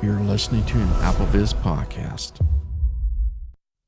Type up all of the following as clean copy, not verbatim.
You're listening to an AppleVis podcast.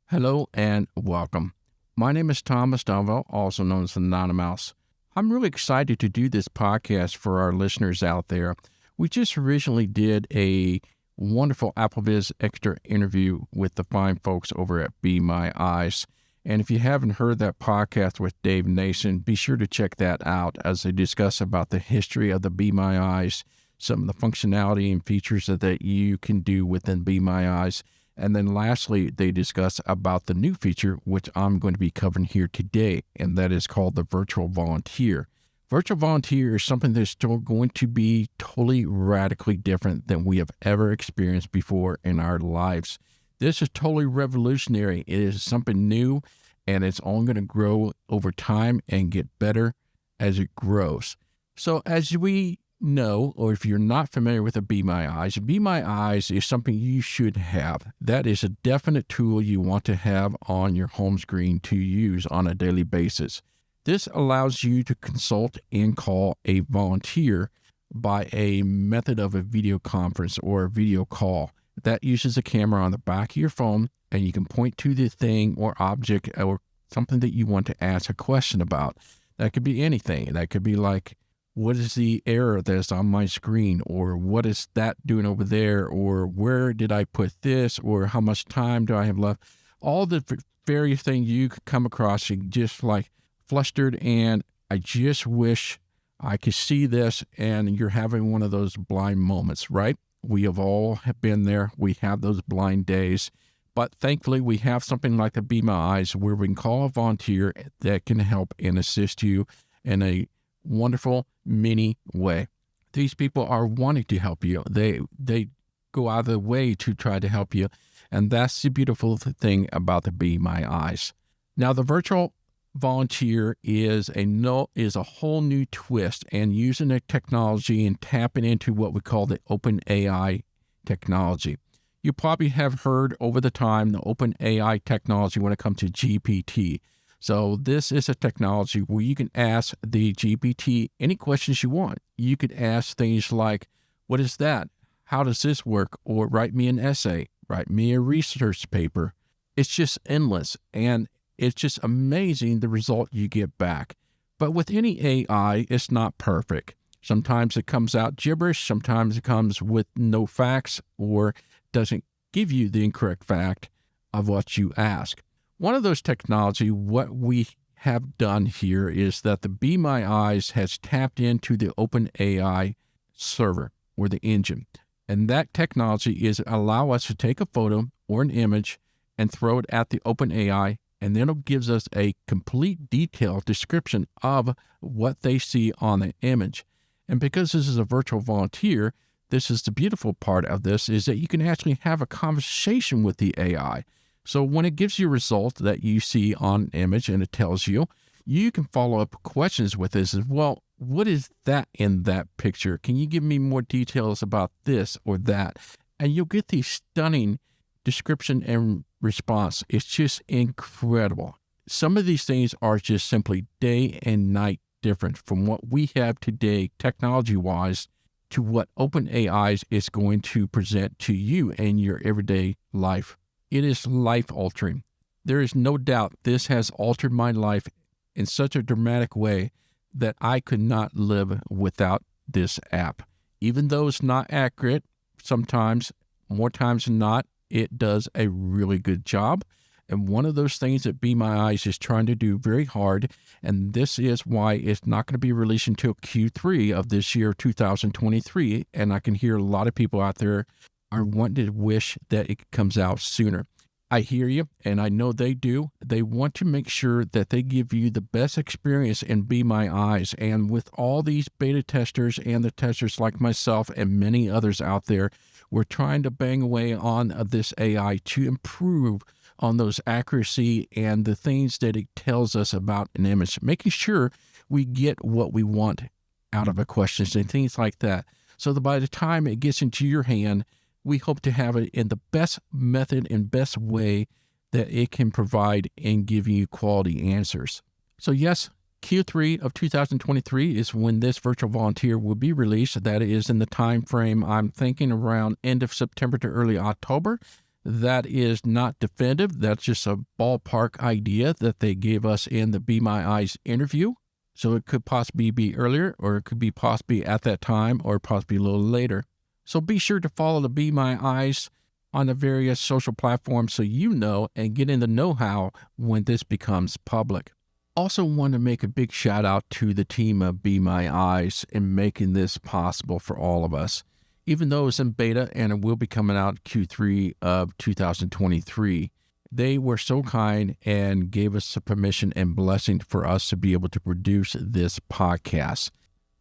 Hello and welcome. My name is Thomas Donville, also known as the Nanomouse. I'm really excited to do this podcast for our listeners out there. We just originally did a wonderful AppleVis Extra interview with the fine folks over at Be My Eyes. And if you haven't heard that podcast with Dave Nason, be sure to check that out as they discuss about the history of the Be My Eyes, some of the functionality and features that you can do within Be My Eyes. And then lastly, they discuss about the new feature, which I'm going to be covering here today, and that is called the Virtual Volunteer. Virtual Volunteer is something that's still going to be totally radically different than we have ever experienced before in our lives. This is totally revolutionary. It is something new, and it's only going to grow over time and get better as it grows. So as we know, or if you're not familiar with a Be My Eyes is something you should have. That is a definite tool you want to have on your home screen to use on a daily basis. This allows you to consult and call a volunteer by a method of a video conference or a video call. That uses a camera on the back of your phone, and you can point to the thing or object or something that you want to ask a question about. That could be anything. That could be like, what is the error that's on my screen? Or what is that doing over there? Or where did I put this? Or how much time do I have left? All the various things you could come across, you just like flustered, and I just wish I could see this, and you're having one of those blind moments, right? We have all been there. We have those blind days. But thankfully, we have something like the Be My Eyes where we can call a volunteer that can help and assist you in a wonderful mini way. These people are wanting to help you. They go out of their way to try to help you. And that's the beautiful thing about the Be My Eyes. Now, the virtual volunteer is a whole new twist, and using the technology and tapping into what we call the OpenAI technology. You probably have heard over the time the OpenAI technology when it comes to GPT. So this is a technology where you can ask the GPT any questions you want. You could ask things like, what is that? How does this work? Or write me an essay, write me a research paper. It's just endless, and it's just amazing the result you get back. But with any AI, it's not perfect. Sometimes it comes out gibberish. Sometimes it comes with no facts or doesn't give you the incorrect fact of what you ask. One of those technology, what we have done here is that the Be My Eyes has tapped into the OpenAI server or the engine. And that technology is allow us to take a photo or an image and throw it at the OpenAI, and then it gives us a complete detailed description of what they see on the image. And because this is a virtual volunteer, this is the beautiful part of this, is that you can actually have a conversation with the AI. So when it gives you a result that you see on an image and it tells you, you can follow up questions with this as well. What is that in that picture? Can you give me more details about this or that? And you'll get the stunning description and response. It's just incredible. Some of these things are just simply day and night different from what we have today technology-wise to what OpenAI is going to present to you in your everyday life. It is life-altering. There is no doubt this has altered my life in such a dramatic way that I could not live without this app. Even though it's not accurate, sometimes, more times than not, it does a really good job. And one of those things that Be My Eyes is trying to do very hard, and this is why it's not going to be released until Q3 of this year, 2023. And I can hear a lot of people out there are wanting to wish that it comes out sooner. I hear you, and I know they do. They want to make sure that they give you the best experience in Be My Eyes. And with all these beta testers and the testers like myself and many others out there, we're trying to bang away on this AI to improve on those accuracy and the things that it tells us about an image, making sure we get what we want out of a question and things like that. So that by the time it gets into your hand, we hope to have it in the best method and best way that it can provide and give you quality answers. So yes, Q3 of 2023 is when this virtual volunteer will be released. That is in the time frame I'm thinking around end of September to early October. That is not definitive. That's just a ballpark idea that they gave us in the Be My Eyes interview. So it could possibly be earlier, or it could be possibly at that time, or possibly a little later. So be sure to follow the Be My Eyes on the various social platforms so you know and get in the know-how when this becomes public. Also want to make a big shout out to the team of Be My Eyes in making this possible for all of us. Even though it's in beta and it will be coming out Q3 of 2023, they were so kind and gave us the permission and blessing for us to be able to produce this podcast.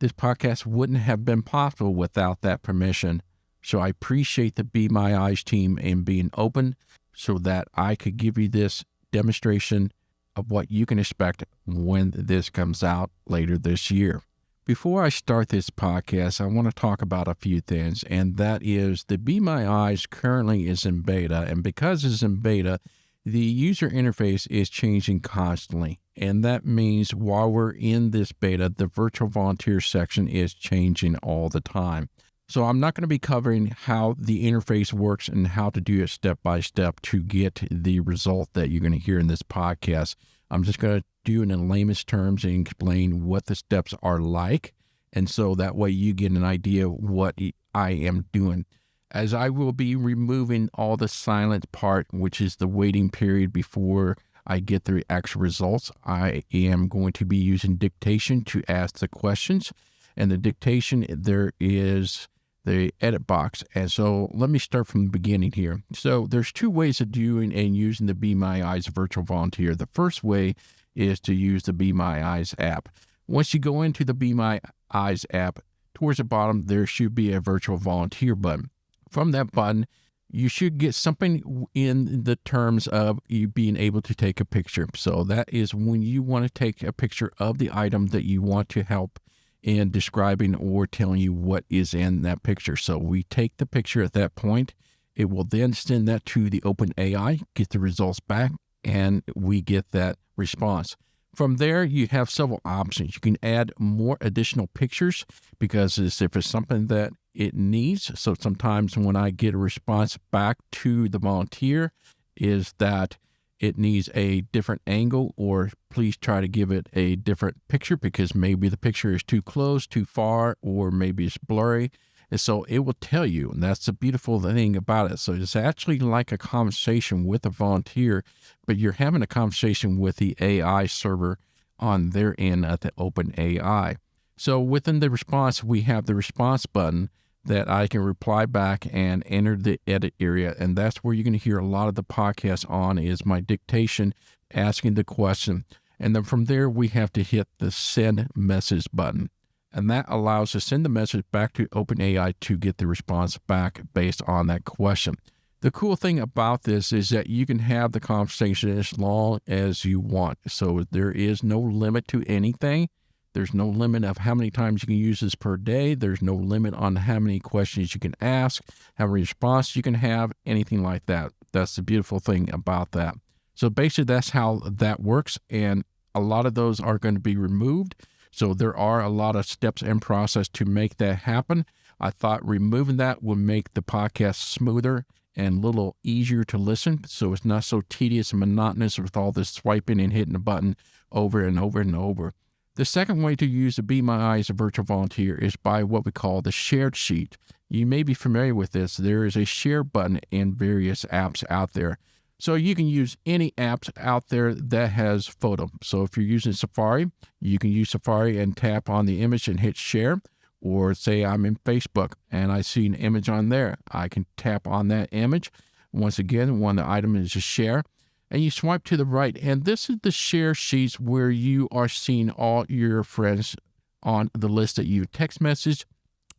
This podcast wouldn't have been possible without that permission. So I appreciate the Be My Eyes team and being open so that I could give you this demonstration of what you can expect when this comes out later this year. Before I start this podcast, I want to talk about a few things, and that is the Be My Eyes currently is in beta, and because it's in beta, the user interface is changing constantly, and that means while we're in this beta, the virtual volunteer section is changing all the time. So I'm not going to be covering how the interface works and how to do it step by step to get the result that you're going to hear in this podcast. I'm just going to do it in layman's terms and explain what the steps are like. And so that way you get an idea of what I am doing. As I will be removing all the silent part, which is the waiting period before I get the actual results, I am going to be using dictation to ask the questions. And the dictation, there is the edit box. And so let me start from the beginning here. So there's two ways of doing and using the Be My Eyes virtual volunteer. The first way is to use the Be My Eyes app. Once you go into the Be My Eyes app, towards the bottom, there should be a virtual volunteer button. From that button, you should get something in the terms of you being able to take a picture. So that is when you want to take a picture of the item that you want to help in describing or telling you what is in that picture. So we take the picture at that point. It will then send that to the OpenAI, get the results back, and we get that response. From there, you have several options. You can add more additional pictures because if it's something that it needs. So sometimes when I get a response back to the volunteer is that it needs a different angle, or please try to give it a different picture because maybe the picture is too close, too far, or maybe it's blurry. And so it will tell you, and that's the beautiful thing about it. So it's actually like a conversation with a volunteer, but you're having a conversation with the AI server on their end at the OpenAI. So within the response, we have the response button that I can reply back and enter the edit area. And that's where you're going to hear a lot of the podcast on is my dictation asking the question. And then from there, we have to hit the send message button. And that allows us to send the message back to OpenAI to get the response back based on that question. The cool thing about this is that you can have the conversation as long as you want. So there is no limit to anything. There's no limit of how many times you can use this per day. There's no limit on how many questions you can ask, how many responses you can have, anything like that. That's the beautiful thing about that. So basically, that's how that works. And a lot of those are going to be removed. So there are a lot of steps and process to make that happen. I thought removing that would make the podcast smoother and a little easier to listen. So it's not so tedious and monotonous with all this swiping and hitting the button over and over and over. The second way to use the Be My Eyes virtual volunteer is by what we call the shared sheet. You may be familiar with this. There is a share button in various apps out there. So you can use any apps out there that has photo. So if you're using Safari, you can use Safari and tap on the image and hit share. Or say I'm in Facebook and I see an image on there. I can tap on that image. Once again, one of the items is just share. And you swipe to the right, and this is the share sheets where you are seeing all your friends on the list that you text message.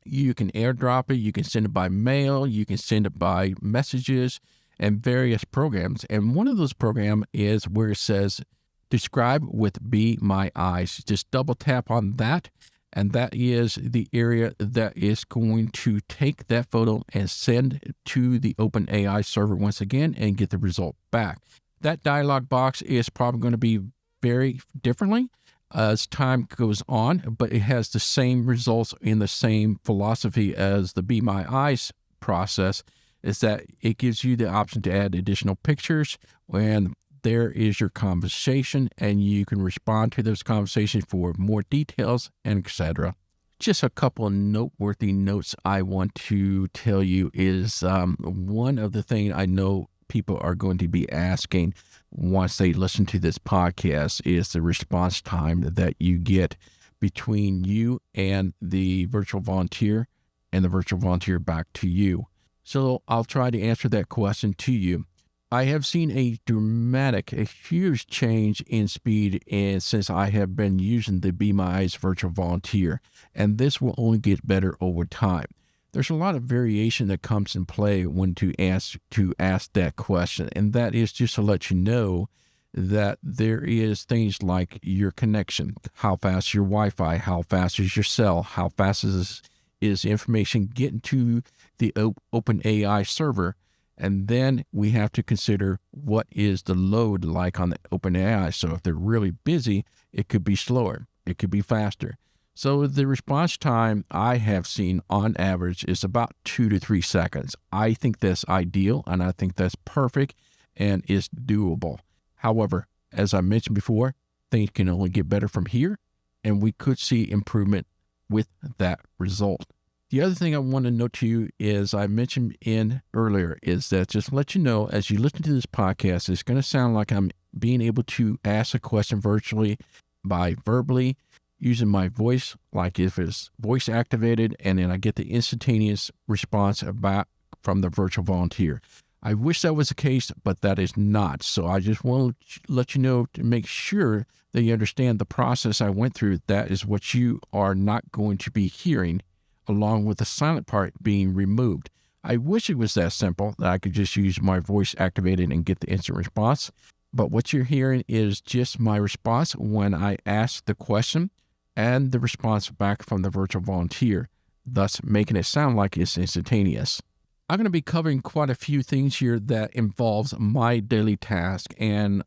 You can airdrop it, you can send it by mail, you can send it by messages and various programs. And one of those programs is where it says, describe with Be My Eyes. Just double tap on that, and that is the area that is going to take that photo and send to the OpenAI server once again and get the result back. That dialog box is probably going to be very differently. as time goes on, but it has the same results in the same philosophy as the Be My Eyes process, is that it gives you the option to add additional pictures, and there is your conversation, and you can respond to those conversations for more details, and etc. Just a couple of noteworthy notes I want to tell you is one of the things I know people are going to be asking once they listen to this podcast is the response time that you get between you and the virtual volunteer and the virtual volunteer back to you. So I'll try to answer that question to you. I have seen a huge change in speed since I have been using the Be My Eyes virtual volunteer, and this will only get better over time. There's a lot of variation that comes in play when to ask that question, and that is just to let you know that there is things like your connection, how fast your Wi-Fi, how fast is your cell, how fast is information getting to the OpenAI server. And then we have to consider what is the load like on the OpenAI. So if they're really busy, it could be slower, it could be faster. So the response time I have seen on average is about 2 to 3 seconds. I think that's ideal, and I think that's perfect and is doable. However, as I mentioned before, things can only get better from here, and we could see improvement with that result. The other thing I want to note to you is I mentioned earlier is that just to let you know, as you listen to this podcast, it's going to sound like I'm being able to ask a question virtually by verbally using my voice, like if it's voice activated, and then I get the instantaneous response back from the virtual volunteer. I wish that was the case, but that is not. So I just want to let you know to make sure that you understand the process I went through. That is what you are not going to be hearing, along with the silent part being removed. I wish it was that simple that I could just use my voice activated and get the instant response. But what you're hearing is just my response when I ask the question and the response back from the virtual volunteer, thus making it sound like it's instantaneous. I'm going to be covering quite a few things here that involves my daily task, and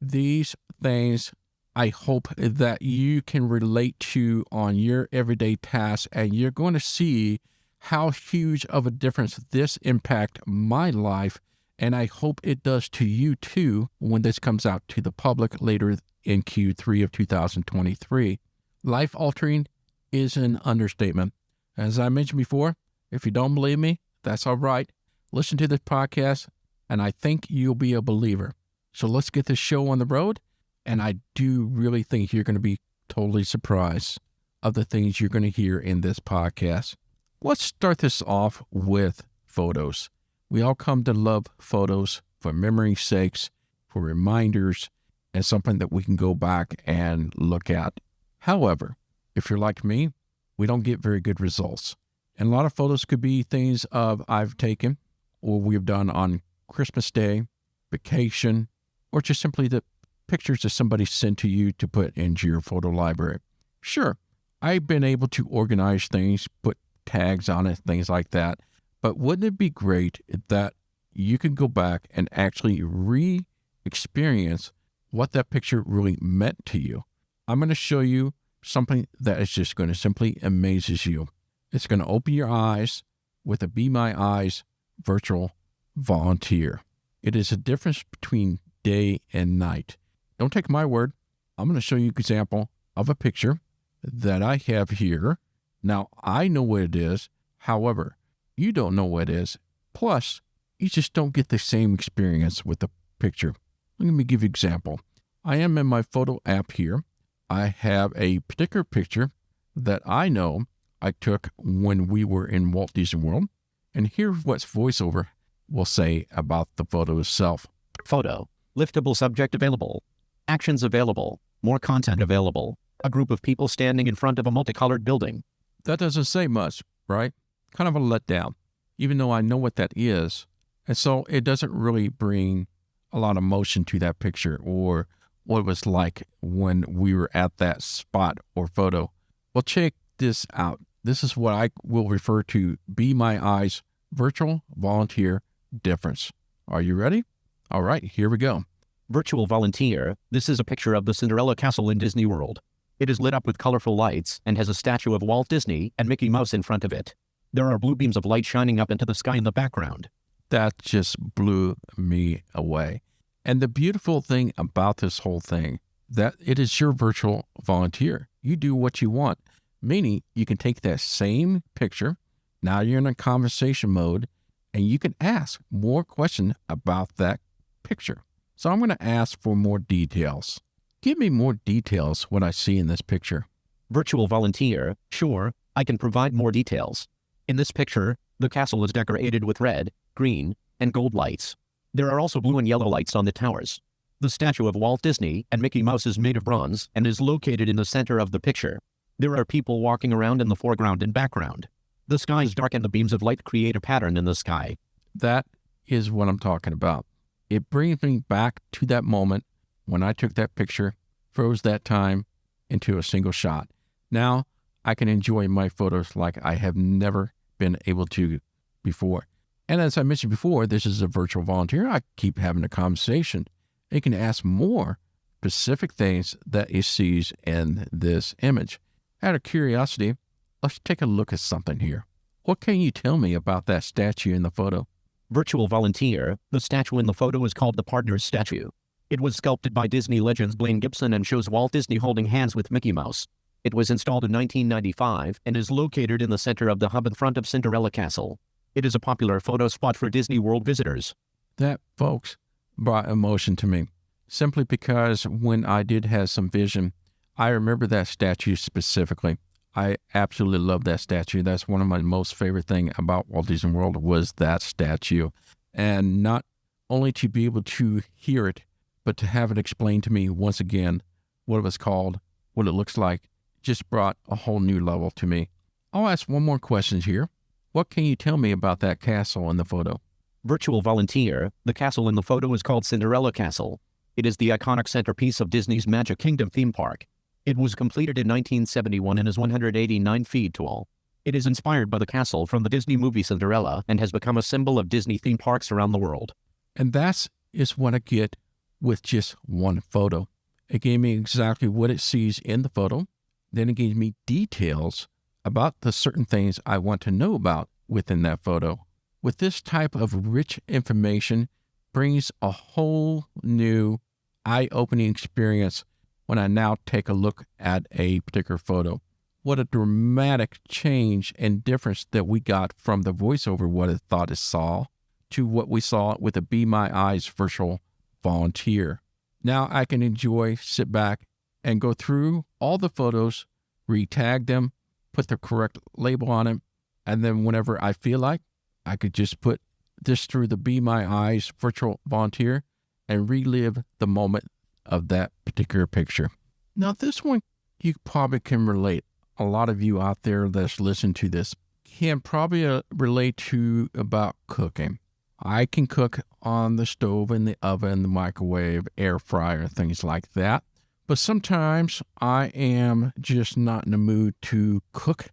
these things I hope that you can relate to on your everyday tasks, and you're going to see how huge of a difference this impact my life, and I hope it does to you too when this comes out to the public later in Q3 of 2023. Life-altering is an understatement. As I mentioned before, if you don't believe me, that's all right. Listen to this podcast, and I think you'll be a believer. So let's get this show on the road. And I do really think you're going to be totally surprised of the things you're going to hear in this podcast. Let's start this off with photos. We all come to love photos for memory's sakes, for reminders, and something that we can go back and look at. However, if you're like me, we don't get very good results. And a lot of photos could be things I've taken or we've done on Christmas Day, vacation, or just simply the pictures that somebody sent to you to put into your photo library. Sure, I've been able to organize things, put tags on it, things like that. But wouldn't it be great that you can go back and actually re-experience what that picture really meant to you? I'm going to show you something that is just going to simply amazes you. It's going to open your eyes with a Be My Eyes virtual volunteer. It is a difference between day and night. Don't take my word. I'm going to show you an example of a picture that I have here. Now, I know what it is. However, you don't know what it is. Plus, you just don't get the same experience with the picture. Let me give you an example. I am in my photo app here. I have a particular picture that I know I took when we were in Walt Disney World. And here's what VoiceOver will say about the photo itself. Photo. Liftable subject available. Actions available. More content available. A group of people standing in front of a multicolored building. That doesn't say much, right? Kind of a letdown, even though I know what that is. And so it doesn't really bring a lot of emotion to that picture or what it was like when we were at that spot or photo. Well, check this out. This is what I will refer to Be My Eyes virtual volunteer difference. Are you ready? All right, here we go. Virtual volunteer, this is a picture of the Cinderella Castle in Disney World. It is lit up with colorful lights and has a statue of Walt Disney and Mickey Mouse in front of it. There are blue beams of light shining up into the sky in the background. That just blew me away. And the beautiful thing about this whole thing, that it is your virtual volunteer. You do what you want, meaning you can take that same picture, now you're in a conversation mode, and you can ask more questions about that picture. So I'm going to ask for more details. Give me more details what I see in this picture. Virtual volunteer, sure, I can provide more details. In this picture, the castle is decorated with red, green, and gold lights. There are also blue and yellow lights on the towers. The statue of Walt Disney and Mickey Mouse is made of bronze and is located in the center of the picture. There are people walking around in the foreground and background. The sky is dark and the beams of light create a pattern in the sky. That is what I'm talking about. It brings me back to that moment when I took that picture, froze that time into a single shot. Now I can enjoy my photos like I have never been able to before. And as I mentioned before, this is a virtual volunteer. I keep having a conversation. It can ask more specific things that it sees in this image. Out of curiosity, let's take a look at something here. What can you tell me about that statue in the photo? Virtual volunteer, the statue in the photo is called the Partners statue. It was sculpted by Disney legends Blaine Gibson and shows Walt Disney holding hands with Mickey Mouse. It was installed in 1995 and is located in the center of the hub in front of Cinderella Castle. It is a popular photo spot for Disney World visitors. That, folks, brought emotion to me, simply because when I did have some vision, I remember that statue specifically. I absolutely love that statue. That's one of my most favorite things about Walt Disney World was that statue. And not only to be able to hear it, but to have it explained to me once again what it was called, what it looks like, just brought a whole new level to me. I'll ask one more question here. What can you tell me about that castle in the photo? Virtual volunteer, the castle in the photo is called Cinderella Castle. It is the iconic centerpiece of Disney's Magic Kingdom theme park. It was completed in 1971 and is 189 feet tall. It is inspired by the castle from the Disney movie Cinderella and has become a symbol of Disney theme parks around the world. And that is what I get with just one photo. It gave me exactly what it sees in the photo. Then it gave me details about the certain things I want to know about within that photo. With this type of rich information brings a whole new eye-opening experience when I now take a look at a particular photo. What a dramatic change and difference that we got from the voiceover, what it thought it saw, to what we saw with the Be My Eyes virtual volunteer. Now I can enjoy, sit back, and go through all the photos, re-tag them, put the correct label on them, and then whenever I feel like, I could just put this through the Be My Eyes virtual volunteer and relive the moment of that particular picture. Now this one, you probably can relate. A lot of you out there that's listening to this can probably relate to about cooking. I can cook on the stove, in the oven, the microwave, air fryer, things like that. But sometimes I am just not in the mood to cook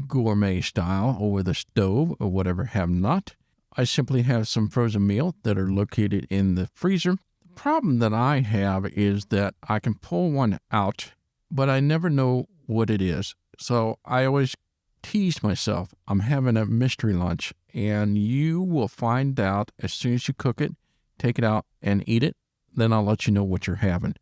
gourmet style over the stove or whatever have not. I simply have some frozen meal that are located in the freezer. The problem that I have is that I can pull one out, but I never know what it is. So I always tease myself, I'm having a mystery lunch, and you will find out as soon as you cook it, take it out and eat it, then I'll let you know what you're having.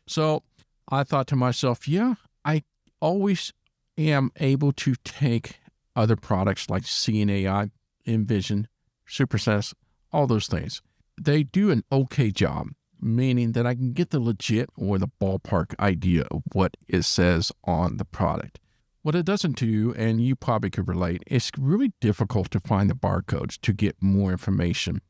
So I thought to myself, yeah, I always am able to take other products like CNAI, Envision, Supercess, all those things. They do an okay job, meaning that I can get the legit or the ballpark idea of what it says on the product. What it doesn't do, and you probably could relate, it's really difficult to find the barcodes to get more information.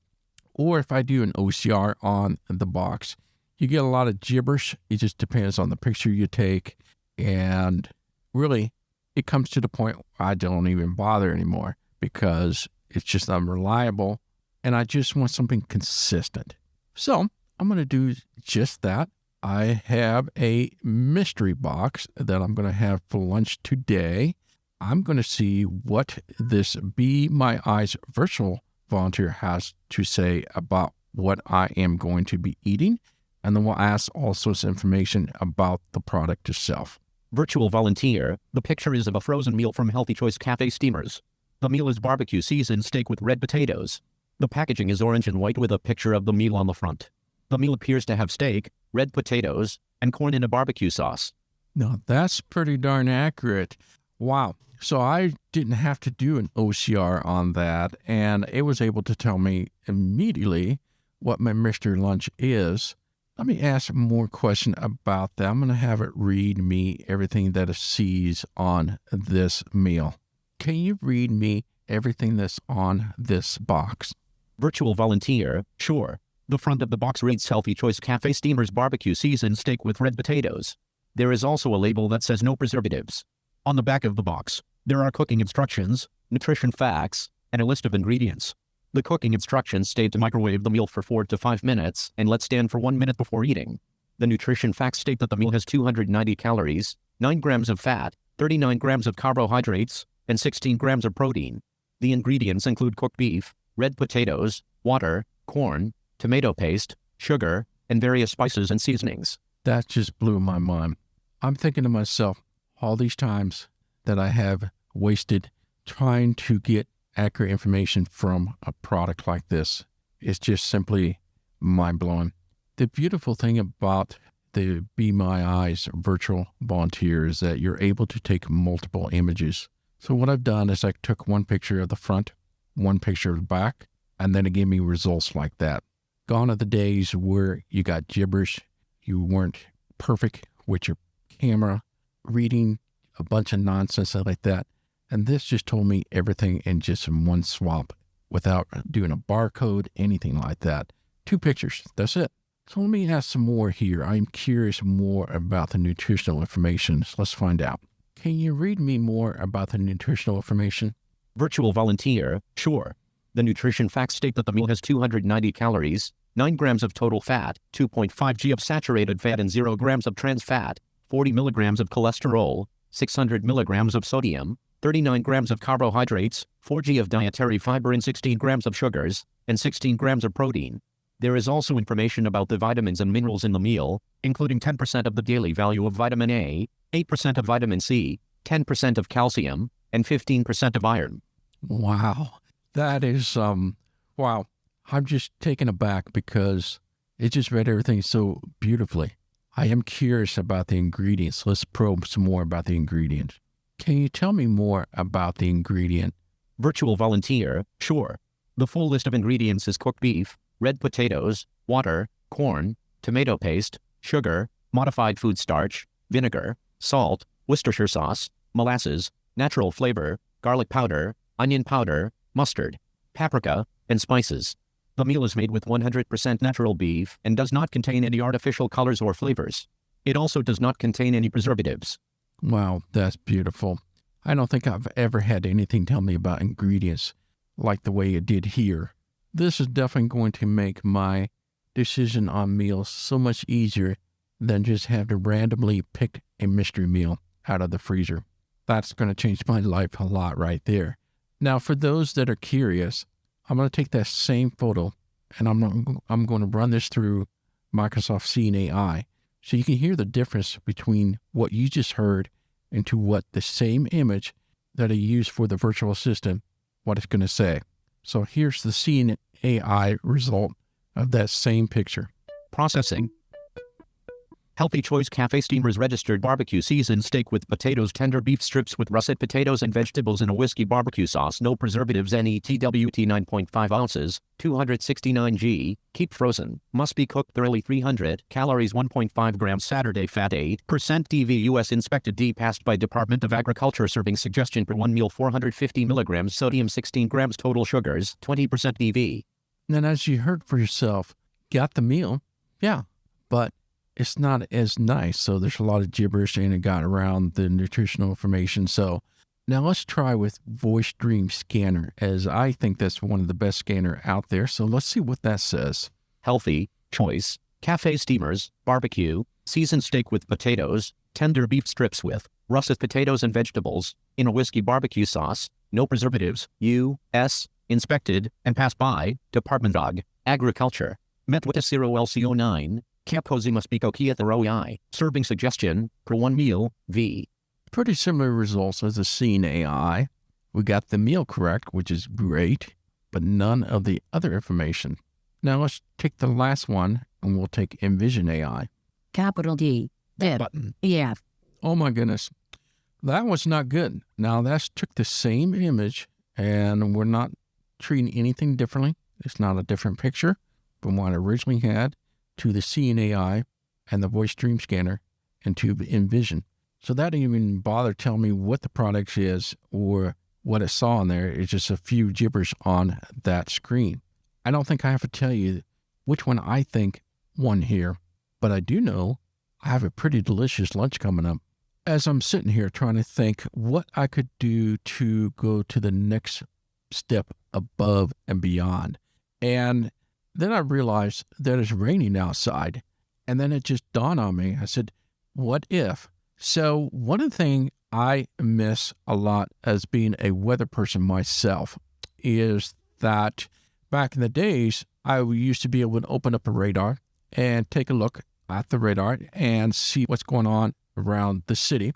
Or if I do an OCR on the box, you get a lot of gibberish. It just depends on the picture you take. And really, it comes to the point where I don't even bother anymore because it's just unreliable and I just want something consistent. So I'm going to do just that. I have a mystery box that I'm going to have for lunch today. I'm going to see what this Be My Eyes virtual volunteer has to say about what I am going to be eating, and then we'll ask all sorts of information about the product itself. Virtual volunteer. The picture is of a frozen meal from Healthy Choice Cafe Steamers. The meal is barbecue seasoned steak with red potatoes. The packaging is orange and white with a picture of the meal on the front. The meal appears to have steak, red potatoes, and corn in a barbecue sauce. Now, that's pretty darn accurate. Wow. So I didn't have to do an OCR on that, and it was able to tell me immediately what my Mystery Lunch is. Let me ask more question about that. I'm going to have it read me everything that it sees on this meal. Can you read me everything that's on this box? Virtual volunteer. Sure. The front of the box reads Healthy Choice Cafe Steamers barbecue seasoned steak with red potatoes. There is also a label that says no preservatives. On the back of the box, there are cooking instructions, nutrition facts, and a list of ingredients. The cooking instructions state to microwave the meal for 4 to 5 minutes and let stand for 1 minute before eating. The nutrition facts state that the meal has 290 calories, 9 grams of fat, 39 grams of carbohydrates, and 16 grams of protein. The ingredients include cooked beef, red potatoes, water, corn, tomato paste, sugar, and various spices and seasonings. That just blew my mind. I'm thinking to myself, all these times that I have wasted trying to get accurate information from a product like this, it's just simply mind-blowing. The beautiful thing about the Be My Eyes virtual volunteer is that you're able to take multiple images. So what I've done is I took one picture of the front, one picture of the back, and then it gave me results like that. Gone are the days where you got gibberish, you weren't perfect with your camera, reading a bunch of nonsense like that. And this just told me everything in just one swap without doing a barcode, anything like that. 2 pictures, that's it. So let me ask some more here. I'm curious more about the nutritional information. So let's find out. Can you read me more about the nutritional information? Virtual volunteer. Sure. The nutrition facts state that the meal has 290 calories, 9 grams of total fat, 2.5 g of saturated fat and 0 grams of trans fat, 40 milligrams of cholesterol, 600 milligrams of sodium, 39 grams of carbohydrates, 4 g of dietary fiber and 16 grams of sugars, and 16 grams of protein. There is also information about the vitamins and minerals in the meal, including 10% of the daily value of vitamin A, 8% of vitamin C, 10% of calcium, and 15% of iron. Wow. That is, wow. I'm just taken aback because it just read everything so beautifully. I am curious about the ingredients. Let's probe some more about the ingredients. Can you tell me more about the ingredient? Virtual volunteer. Sure. The full list of ingredients is cooked beef, red potatoes, water, corn, tomato paste, sugar, modified food starch, vinegar, salt, Worcestershire sauce, molasses, natural flavor, garlic powder, onion powder, mustard, paprika, and spices. The meal is made with 100% natural beef and does not contain any artificial colors or flavors. It also does not contain any preservatives. Wow, that's beautiful. I don't think I've ever had anything tell me about ingredients like the way it did here. This is definitely going to make my decision on meals so much easier than just have to randomly pick a mystery meal out of the freezer. That's going to change my life a lot right there. Now, for those that are curious, I'm going to take that same photo and I'm going to run this through Microsoft Seeing AI so you can hear the difference between what you just heard and to what the same image that I used for the virtual assistant, what it's going to say. So here's the Seeing AI result of that same picture. Processing. Healthy Choice Cafe Steamers registered barbecue seasoned steak with potatoes, tender beef strips with russet potatoes and vegetables in a whiskey barbecue sauce, no preservatives, NETWT 9.5 ounces, 269 g, keep frozen, must be cooked thoroughly, 300 calories, 1.5 grams Saturday fat, 8% DV, US inspected D, passed by Department of Agriculture, serving suggestion per 1 meal, 450 milligrams sodium, 16 grams total sugars, 20% DV. And as you heard for yourself, got the meal, yeah, but it's not as nice. So there's a lot of gibberish and it got around the nutritional information. So now let's try with Voice Dream Scanner, as I think that's one of the best scanner out there. So let's see what that says. Healthy Choice Cafe Steamers barbecue seasoned steak with potatoes, tender beef strips with russet potatoes and vegetables in a whiskey barbecue sauce, no preservatives, U.S. inspected and passed by Department of Agriculture. Metwita 0 LCO9, Kaposi must be Kokia Theroi, serving suggestion, per 1 meal, V. Pretty similar results as the Seeing AI. We got the meal correct, which is great, but none of the other information. Now let's take the last one, and we'll take Envision AI. Capital D. That Dip. button. EF. Oh my goodness. That was not good. Now that's took the same image, and we're not treating anything differently. It's not a different picture from what I originally had to the Seeing AI and the Voice Dream Scanner and to Envision. So that didn't even bother telling me what the product is or what it saw in there. It's just a few gibberish on that screen. I don't think I have to tell you which one I think won here, but I do know I have a pretty delicious lunch coming up. As I'm sitting here trying to think what I could do to go to the next step above and beyond. And then I realized that it's raining outside. And then it just dawned on me. I said, what if? So one of the things I miss a lot as being a weather person myself is that back in the days, I used to be able to open up a radar and take a look at the radar and see what's going on around the city,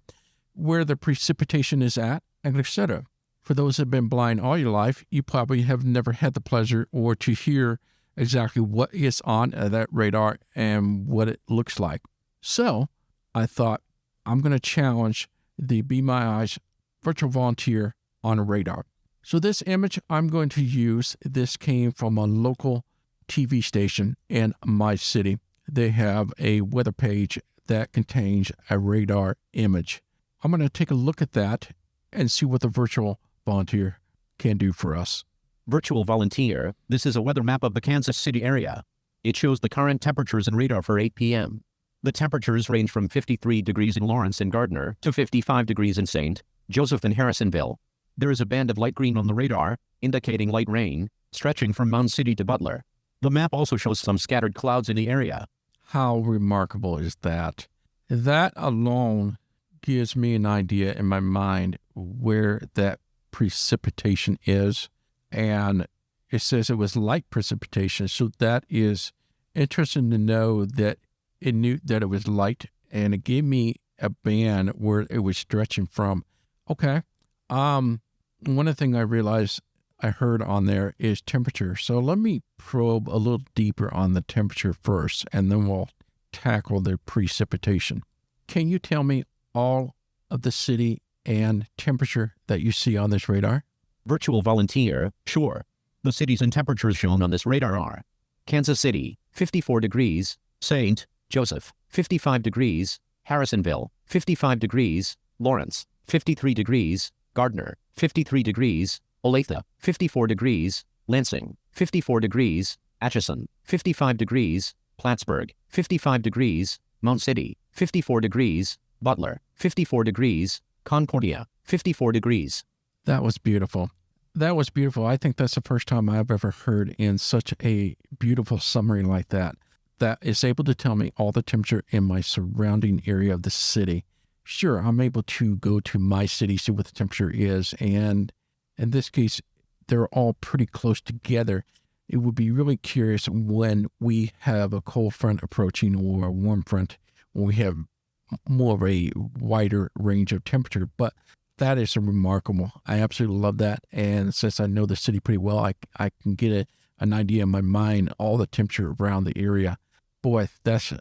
where the precipitation is at, and etc. For those that have been blind all your life, you probably have never had the pleasure or to hear exactly what is on that radar and what it looks like. So I thought I'm going to challenge the Be My Eyes virtual volunteer on a radar. So this image I'm going to use, this came from a local TV station in my city. They have a weather page that contains a radar image. I'm going to take a look at that and see what the virtual volunteer can do for us. Virtual volunteer, this is a weather map of the Kansas City area. It shows the current temperatures and radar for 8 p.m. The temperatures range from 53 degrees in Lawrence and Gardner to 55 degrees in St. Joseph and Harrisonville. There is a band of light green on the radar, indicating light rain, stretching from Mound City to Butler. The map also shows some scattered clouds in the area. How remarkable is that? That alone gives me an idea in my mind where that precipitation is. And it says it was light precipitation. So that is interesting to know that it knew that it was light, and it gave me a band where it was stretching from. Okay. One of the things I realized I heard on there is temperature. So let me probe a little deeper on the temperature first, and then we'll tackle the precipitation. Can you tell me all of the city and temperature that you see on this radar? Virtual volunteer, sure. The cities and temperatures shown on this radar are Kansas City, 54 degrees, St. Joseph, 55 degrees, Harrisonville, 55 degrees, Lawrence, 53 degrees, Gardner, 53 degrees, Olathe, 54 degrees, Lansing, 54 degrees, Atchison, 55 degrees, Plattsburgh, 55 degrees, Mount City, 54 degrees, Butler, 54 degrees, Concordia, 54 degrees. That was beautiful. That was beautiful. I think that's the first time I've ever heard in such a beautiful summary like that is able to tell me all the temperature in my surrounding area of the city. Sure, I'm able to go to my city, see what the temperature is, and in this case, they're all pretty close together. It would be really curious when we have a cold front approaching or a warm front, when we have more of a wider range of temperature. But that is remarkable. I absolutely love that. And since I know the city pretty well, I can get an idea in my mind, all the temperature around the area. Boy, that's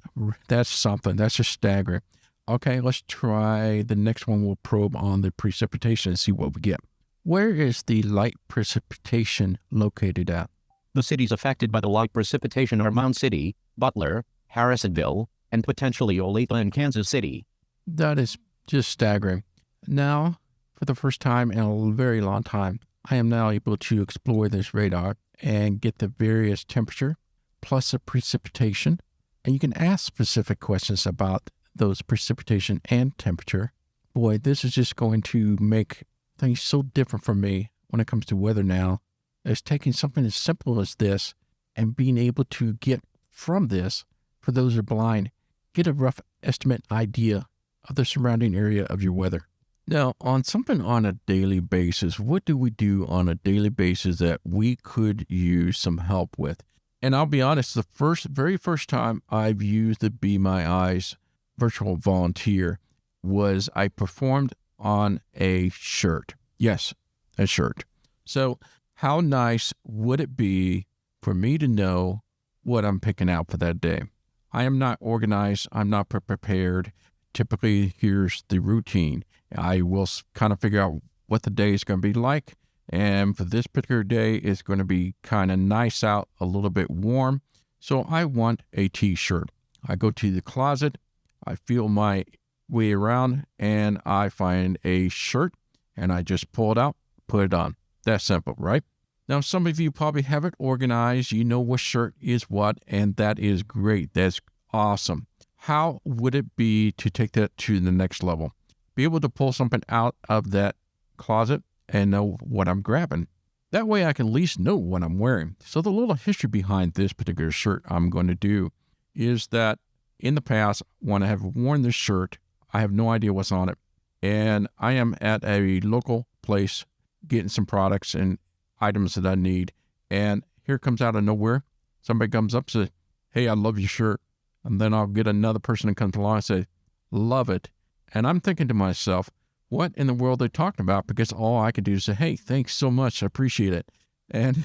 something. That's just staggering. Okay, let's try the next one. We'll probe on the precipitation and see what we get. Where is the light precipitation located at? The cities affected by the light precipitation are Mound City, Butler, Harrisonville, and potentially Olathe and Kansas City. That is just staggering. Now, for the first time in a very long time, I am now able to explore this radar and get the various temperature plus the precipitation. And you can ask specific questions about those precipitation and temperature. Boy, this is just going to make things so different for me when it comes to weather now. It's taking something as simple as this and being able to get from this, for those who are blind, get a rough estimate idea of the surrounding area of your weather. Now, on something on a daily basis, what do we do on a daily basis that we could use some help with? And I'll be honest, the very first time I've used the Be My Eyes virtual volunteer was I performed on a shirt. Yes, a shirt. So how nice would it be for me to know what I'm picking out for that day? I am not organized. I'm not prepared. Typically, here's the routine. I will kind of figure out what the day is going to be like. And for this particular day, it's going to be kind of nice out, a little bit warm. So I want a t-shirt. I go to the closet, I feel my way around, and I find a shirt, and I just pull it out, put it on. That's simple, right? Now, some of you probably have it organized. You know what shirt is what, and that is great. That's awesome. How would it be to take that to the next level? Be able to pull something out of that closet and know what I'm grabbing. That way I can at least know what I'm wearing. So the little history behind this particular shirt I'm going to do is that in the past, when I have worn this shirt, I have no idea what's on it. And I am at a local place getting some products and items that I need. And here comes out of nowhere, somebody comes up and says, "Hey, I love your shirt." And then I'll get another person that comes along and say, "Love it." And I'm thinking to myself, what in the world are they talking about? Because all I could do is say, "Hey, thanks so much. I appreciate it." And,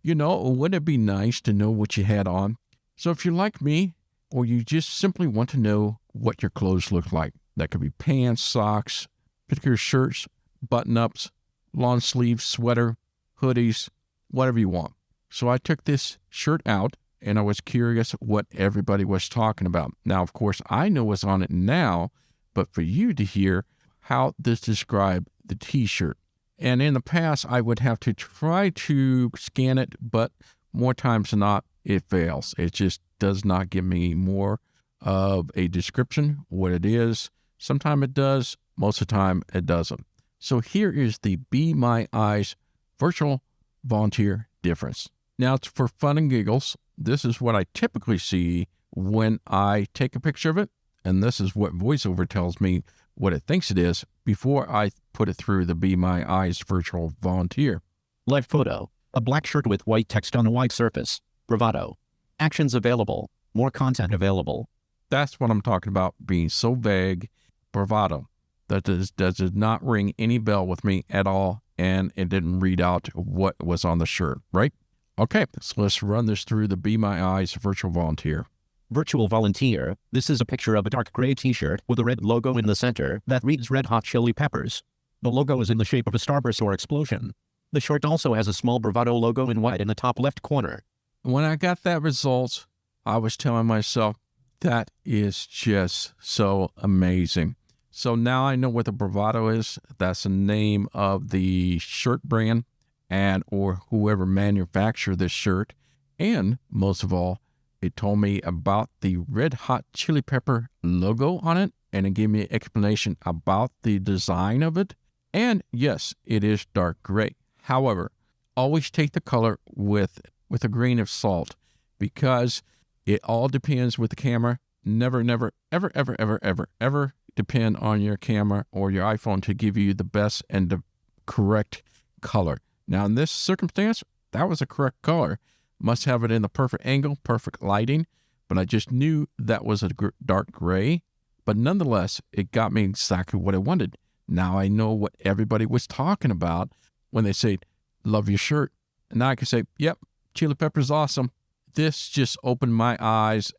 wouldn't it be nice to know what you had on? So if you're like me, or you just simply want to know what your clothes look like, that could be pants, socks, particular shirts, button-ups, long sleeves, sweater, hoodies, whatever you want. So I took this shirt out, and I was curious what everybody was talking about. Now, of course, I know what's on it now, but for you to hear how this described the t-shirt. And in the past, I would have to try to scan it, but more times than not, it fails. It just does not give me more of a description, what it is. Sometimes it does, most of the time it doesn't. So here is the Be My Eyes virtual volunteer difference. Now, it's for fun and giggles. This is what I typically see when I take a picture of it, and this is what VoiceOver tells me what it thinks it is before I put it through the Be My Eyes virtual volunteer. Live photo. A black shirt with white text on a white surface. Bravado. Actions available. More content available. That's what I'm talking about, being so vague. Bravado. That does not ring any bell with me at all, and it didn't read out what was on the shirt, right? Okay, so let's run this through the Be My Eyes virtual volunteer. Virtual volunteer. This is a picture of a dark gray t-shirt with a red logo in the center that reads Red Hot Chili Peppers. The logo is in the shape of a starburst or explosion. The shirt also has a small Bravado logo in white in the top left corner. When I got that result, I was telling myself, that is just so amazing. So now I know what the Bravado is. That's the name of the shirt brand and or whoever manufactured this shirt. And most of all, it told me about the Red Hot Chili Pepper logo on it, and it gave me an explanation about the design of it. And yes, it is dark gray. However, always take the color with a grain of salt, because it all depends with the camera. Never, ever, ever, ever, ever, ever depend on your camera or your iPhone to give you the best and the correct color. Now, in this circumstance, that was a correct color. Must have it in the perfect angle, perfect lighting, but I just knew that was a dark gray. But nonetheless, it got me exactly what I wanted. Now I know what everybody was talking about when they say, "Love your shirt." And now I can say, "Yep, Chili Pepper's awesome." This just opened my eyes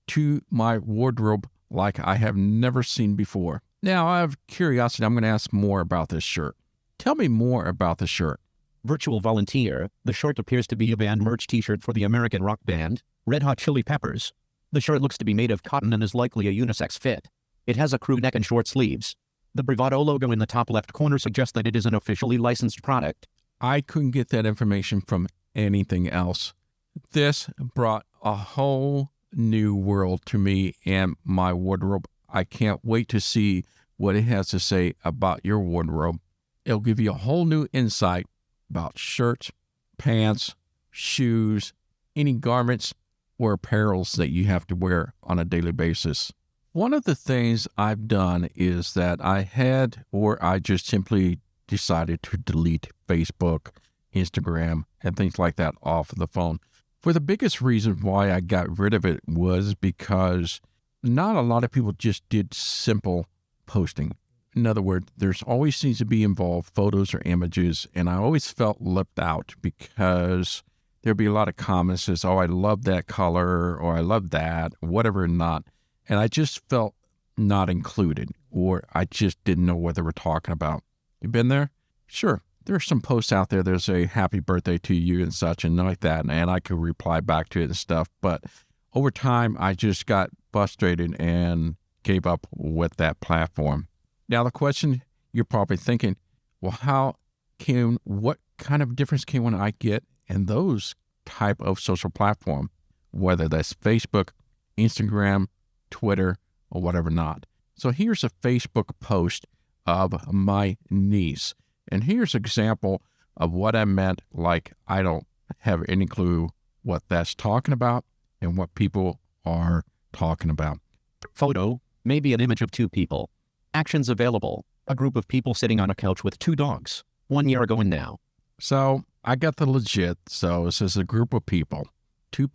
to my wardrobe like I have never seen before. Now, I have curiosity. I'm going to ask more about this shirt. Tell me more about the shirt. Virtual volunteer. The shirt appears to be a band merch t-shirt for the American rock band Red Hot Chili Peppers. The shirt looks to be made of cotton and is likely a unisex fit. It has a crew neck and short sleeves. The Bravado logo in the top left corner suggests that it is an officially licensed product. I couldn't get that information from anything else. This brought a whole new world to me and my wardrobe. I can't wait to see what it has to say about your wardrobe. It'll give you a whole new insight about shirts, pants, shoes, any garments or apparels that you have to wear on a daily basis. One of the things I've done is that I just simply decided to delete Facebook, Instagram, and things like that off of the phone. For the biggest reason why I got rid of it was because not a lot of people just did simple posting. In other words, there's always seems to be involved photos or images, and I always felt left out because there'd be a lot of comments that says, oh, I love that color, or I love that, whatever or not. And I just felt not included, or I just didn't know what they were talking about. You been there? Sure. There's some posts out there that say happy birthday to you and such and like that, and I could reply back to it and stuff. But over time, I just got frustrated and gave up with that platform. Now, the question you're probably thinking, well, what kind of difference can when I get in those type of social platform, whether that's Facebook, Instagram, Twitter, or whatever not. So here's a Facebook post of my niece. And here's an example of what I meant, like I don't have any clue what that's talking about and what people are talking about. Photo, maybe an image of two people. Actions available, a group of people sitting on a couch with two dogs, 1 year ago and now. So I got the legit, so it says a group of people, two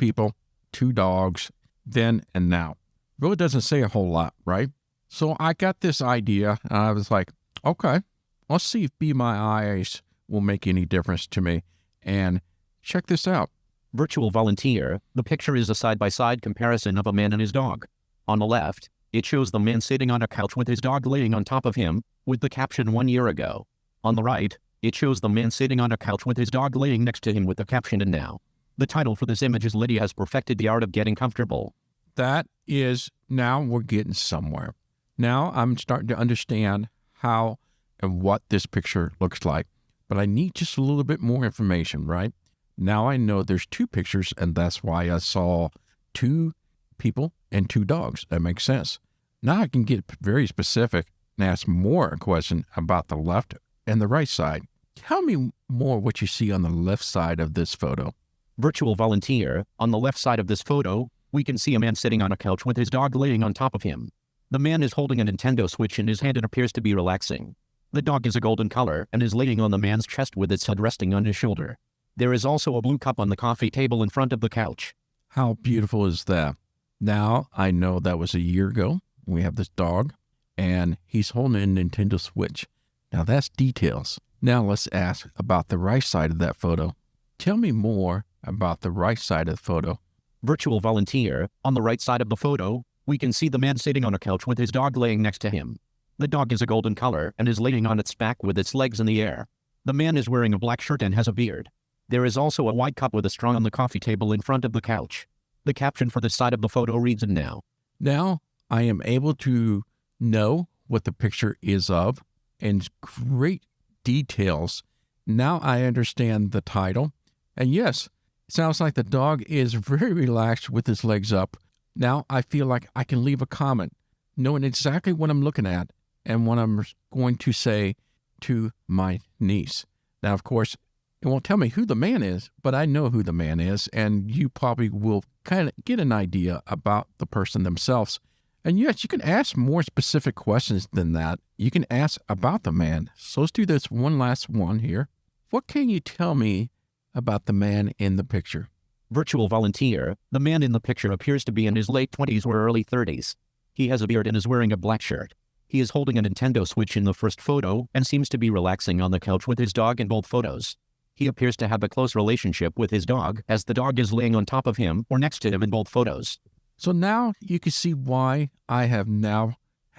dogs, then and now. Really doesn't say a whole lot, right? So I got this idea, and I was like, okay, let's see if Be My Eyes will make any difference to me. And check this out. Virtual volunteer, the picture is a side-by-side comparison of a man and his dog. On the left, it shows the man sitting on a couch with his dog laying on top of him, with the caption 1 year ago. On the right, it shows the man sitting on a couch with his dog laying next to him with the caption and now. The title for this image is Lydia has perfected the art of getting comfortable. That is, now we're getting somewhere. Now I'm starting to understand how and what this picture looks like, but I need just a little bit more information, right? Now I know there's two pictures, and that's why I saw two people and two dogs. That makes sense. Now I can get very specific and ask more a question about the left and the right side. Tell me more what you see on the left side of this photo. Virtual volunteer, on the left side of this photo, we can see a man sitting on a couch with his dog laying on top of him. The man is holding a Nintendo Switch in his hand and appears to be relaxing. The dog is a golden color and is laying on the man's chest with its head resting on his shoulder. There is also a blue cup on the coffee table in front of the couch. How beautiful is that? Now I know that was a year ago. We have this dog, and he's holding a Nintendo Switch. Now that's details. Now let's ask about the right side of that photo. Tell me more about the right side of the photo. Virtual volunteer, on the right side of the photo, we can see the man sitting on a couch with his dog laying next to him. The dog is a golden color and is laying on its back with its legs in the air. The man is wearing a black shirt and has a beard. There is also a white cup with a straw on the coffee table in front of the couch. The caption for this side of the photo reads, and now. Now I am able to know what the picture is of and great details. Now I understand the title. And yes, it sounds like the dog is very relaxed with his legs up. Now I feel like I can leave a comment, knowing exactly what I'm looking at and what I'm going to say to my niece. Now, of course, it won't tell me who the man is, but I know who the man is, and you probably will kind of get an idea about the person themselves. And yes, you can ask more specific questions than that. You can ask about the man. So let's do this one last one here. What can you tell me about the man in the picture? Virtual volunteer, the man in the picture appears to be in his late 20s or early 30s. He has a beard and is wearing a black shirt. He is holding a Nintendo Switch in the first photo and seems to be relaxing on the couch with his dog in both photos. He appears to have a close relationship with his dog, as the dog is laying on top of him or next to him in both photos. So now you can see why I have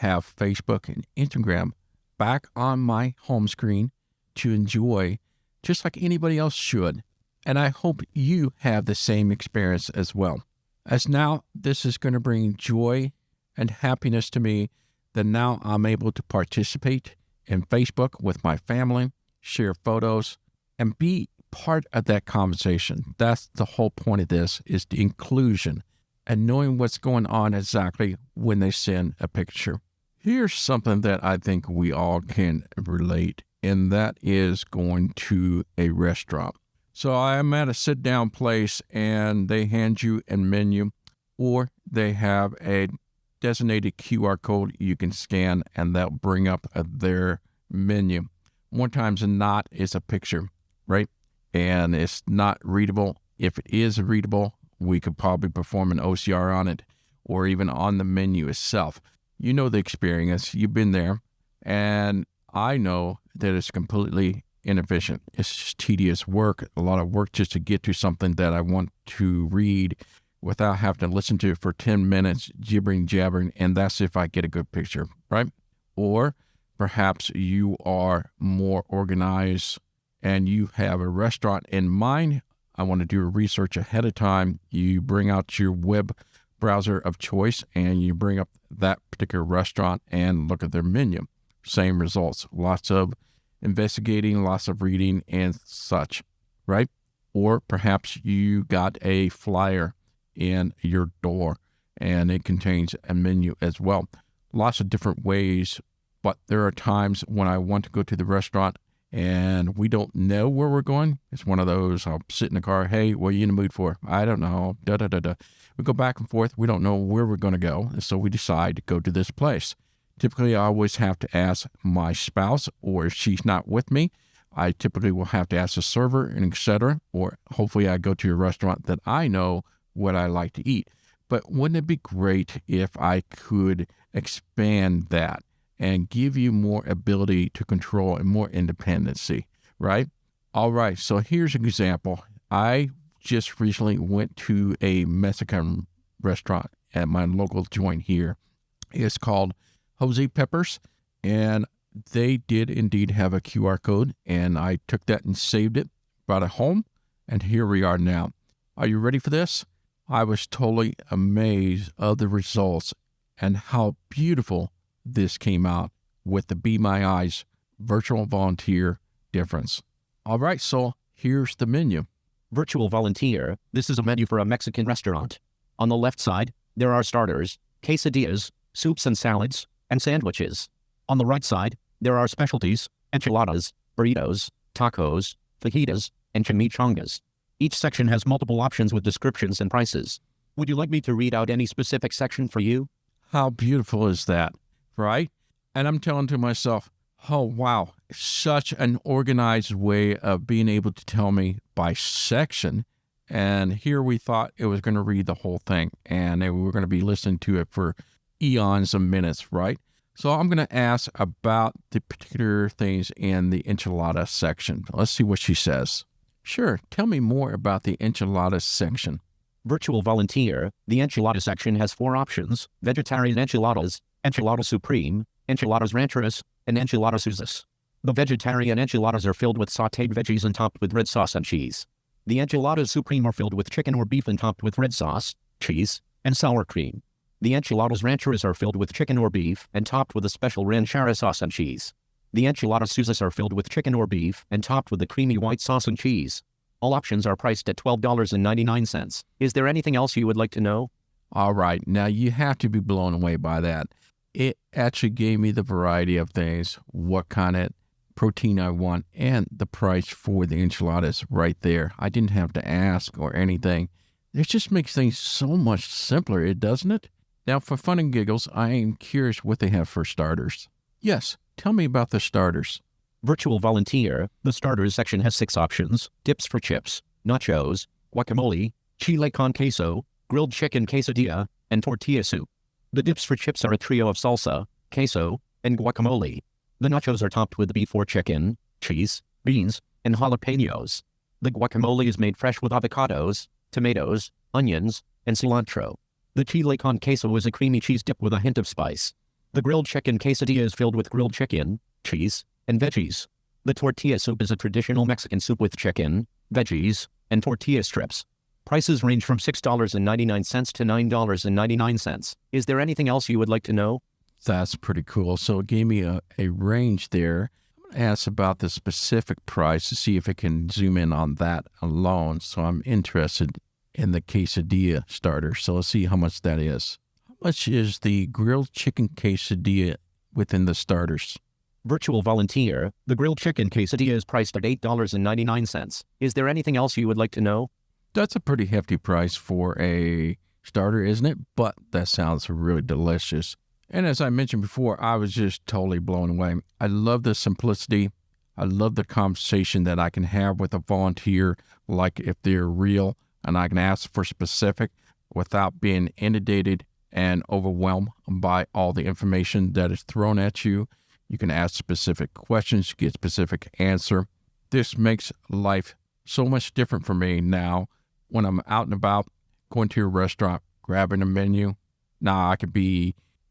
Facebook and Instagram back on my home screen to enjoy, just like anybody else should. And I hope you have the same experience as well. As now this is going to bring joy and happiness to me, that now I'm able to participate in Facebook with my family, share photos, and be part of that conversation. That's the whole point of this, is the inclusion and knowing what's going on exactly when they send a picture. Here's something that I think we all can relate, and that is going to a restaurant. So I'm at a sit-down place and they hand you a menu, or they have a designated QR code you can scan, and that'll bring up their menu. More times than not, it's a picture, right? And it's not readable If it is readable, we could probably perform an OCR on it or even on the menu itself. You know the experience. You've been there. And I know that it's completely inefficient. It's just tedious work, a lot of work just to get to something that I want to read without having to listen to it for 10 minutes, gibbering, jabbering, and that's if I get a good picture, right? Or perhaps you are more organized and you have a restaurant in mind. I want to do research ahead of time. You bring out your web browser of choice and you bring up that particular restaurant and look at their menu. Same results, lots of investigating, lots of reading and such, right? Or perhaps you got a flyer in your door and it contains a menu as well. Lots of different ways, but there are times when I want to go to the restaurant and we don't know where we're going. It's one of those, I'll sit in the car, hey, what are you in the mood for? I don't know, We go back and forth. We don't know where we're going to go. And so we decide to go to this place. Typically, I always have to ask my spouse, or if she's not with me, I typically will have to ask the server and etc. Or hopefully I go to a restaurant that I know what I like to eat. But wouldn't it be great if I could expand that and give you more ability to control and more independency, right? All right, so here's an example. I just recently went to a Mexican restaurant at my local joint here. It's called Jose Peppers, and they did indeed have a QR code, and I took that and saved it, brought it home, and here we are now. Are you ready for this? I was totally amazed of the results and how beautiful this came out with the Be My Eyes virtual volunteer difference. All right, so here's the menu. Virtual volunteer. This is a menu for a Mexican restaurant. On the left side, there are starters, quesadillas, soups and salads, and sandwiches. On the right side, there are specialties, enchiladas, burritos, tacos, fajitas, and chimichangas. Each section has multiple options with descriptions and prices. Would you like me to read out any specific section for you? How beautiful is that, right? And I'm telling to myself, oh, wow, such an organized way of being able to tell me by section. And here we thought it was going to read the whole thing, and we were going to be listening to it for eons of minutes, right? So I'm going to ask about the particular things in the enchilada section. Let's see what she says. Sure, tell me more about the enchilada section. Virtual volunteer. The enchilada section has 4 options: vegetarian enchiladas, enchilada supreme, enchiladas rancheras, and enchiladas Susas. The vegetarian enchiladas are filled with sautéed veggies and topped with red sauce and cheese. The enchiladas supreme are filled with chicken or beef and topped with red sauce, cheese, and sour cream. The enchiladas rancheras are filled with chicken or beef and topped with a special ranchera sauce and cheese. The enchiladas Susas are filled with chicken or beef and topped with a creamy white sauce and cheese. All options are priced at $12.99. Is there anything else you would like to know? All right, now you have to be blown away by that. It actually gave me the variety of things, what kind of protein I want, and the price for the enchiladas right there. I didn't have to ask or anything. It just makes things so much simpler, doesn't it? Now, for fun and giggles, I am curious what they have for starters. Yes, tell me about the starters. Virtual volunteer. The starters section has 6 options: dips for chips, nachos, guacamole, chile con queso, grilled chicken quesadilla, and tortilla soup. The dips for chips are a trio of salsa, queso, and guacamole. The nachos are topped with beef or chicken, cheese, beans, and jalapenos. The guacamole is made fresh with avocados, tomatoes, onions, and cilantro. The chile con queso is a creamy cheese dip with a hint of spice. The grilled chicken quesadilla is filled with grilled chicken, cheese, and veggies. The tortilla soup is a traditional Mexican soup with chicken, veggies, and tortilla strips. Prices range from $6.99 to $9.99. Is there anything else you would like to know? That's pretty cool. So it gave me a range there. I'm going to ask about the specific price to see if it can zoom in on that alone. So I'm interested in the quesadilla starter. So let's see how much that is. How much is the grilled chicken quesadilla within the starters? Virtual volunteer. The grilled chicken quesadilla is priced at $8.99. Is there anything else you would like to know? That's a pretty hefty price for a starter, isn't it? But that sounds really delicious. And as I mentioned before, I was just totally blown away. I love the simplicity. I love the conversation that I can have with a volunteer, like if they're real, and I can ask for specific without being inundated and overwhelmed by all the information that is thrown at you. You can ask specific questions, get specific answer. This makes life so much different for me now when I'm out and about, going to a restaurant, grabbing a menu. Now I could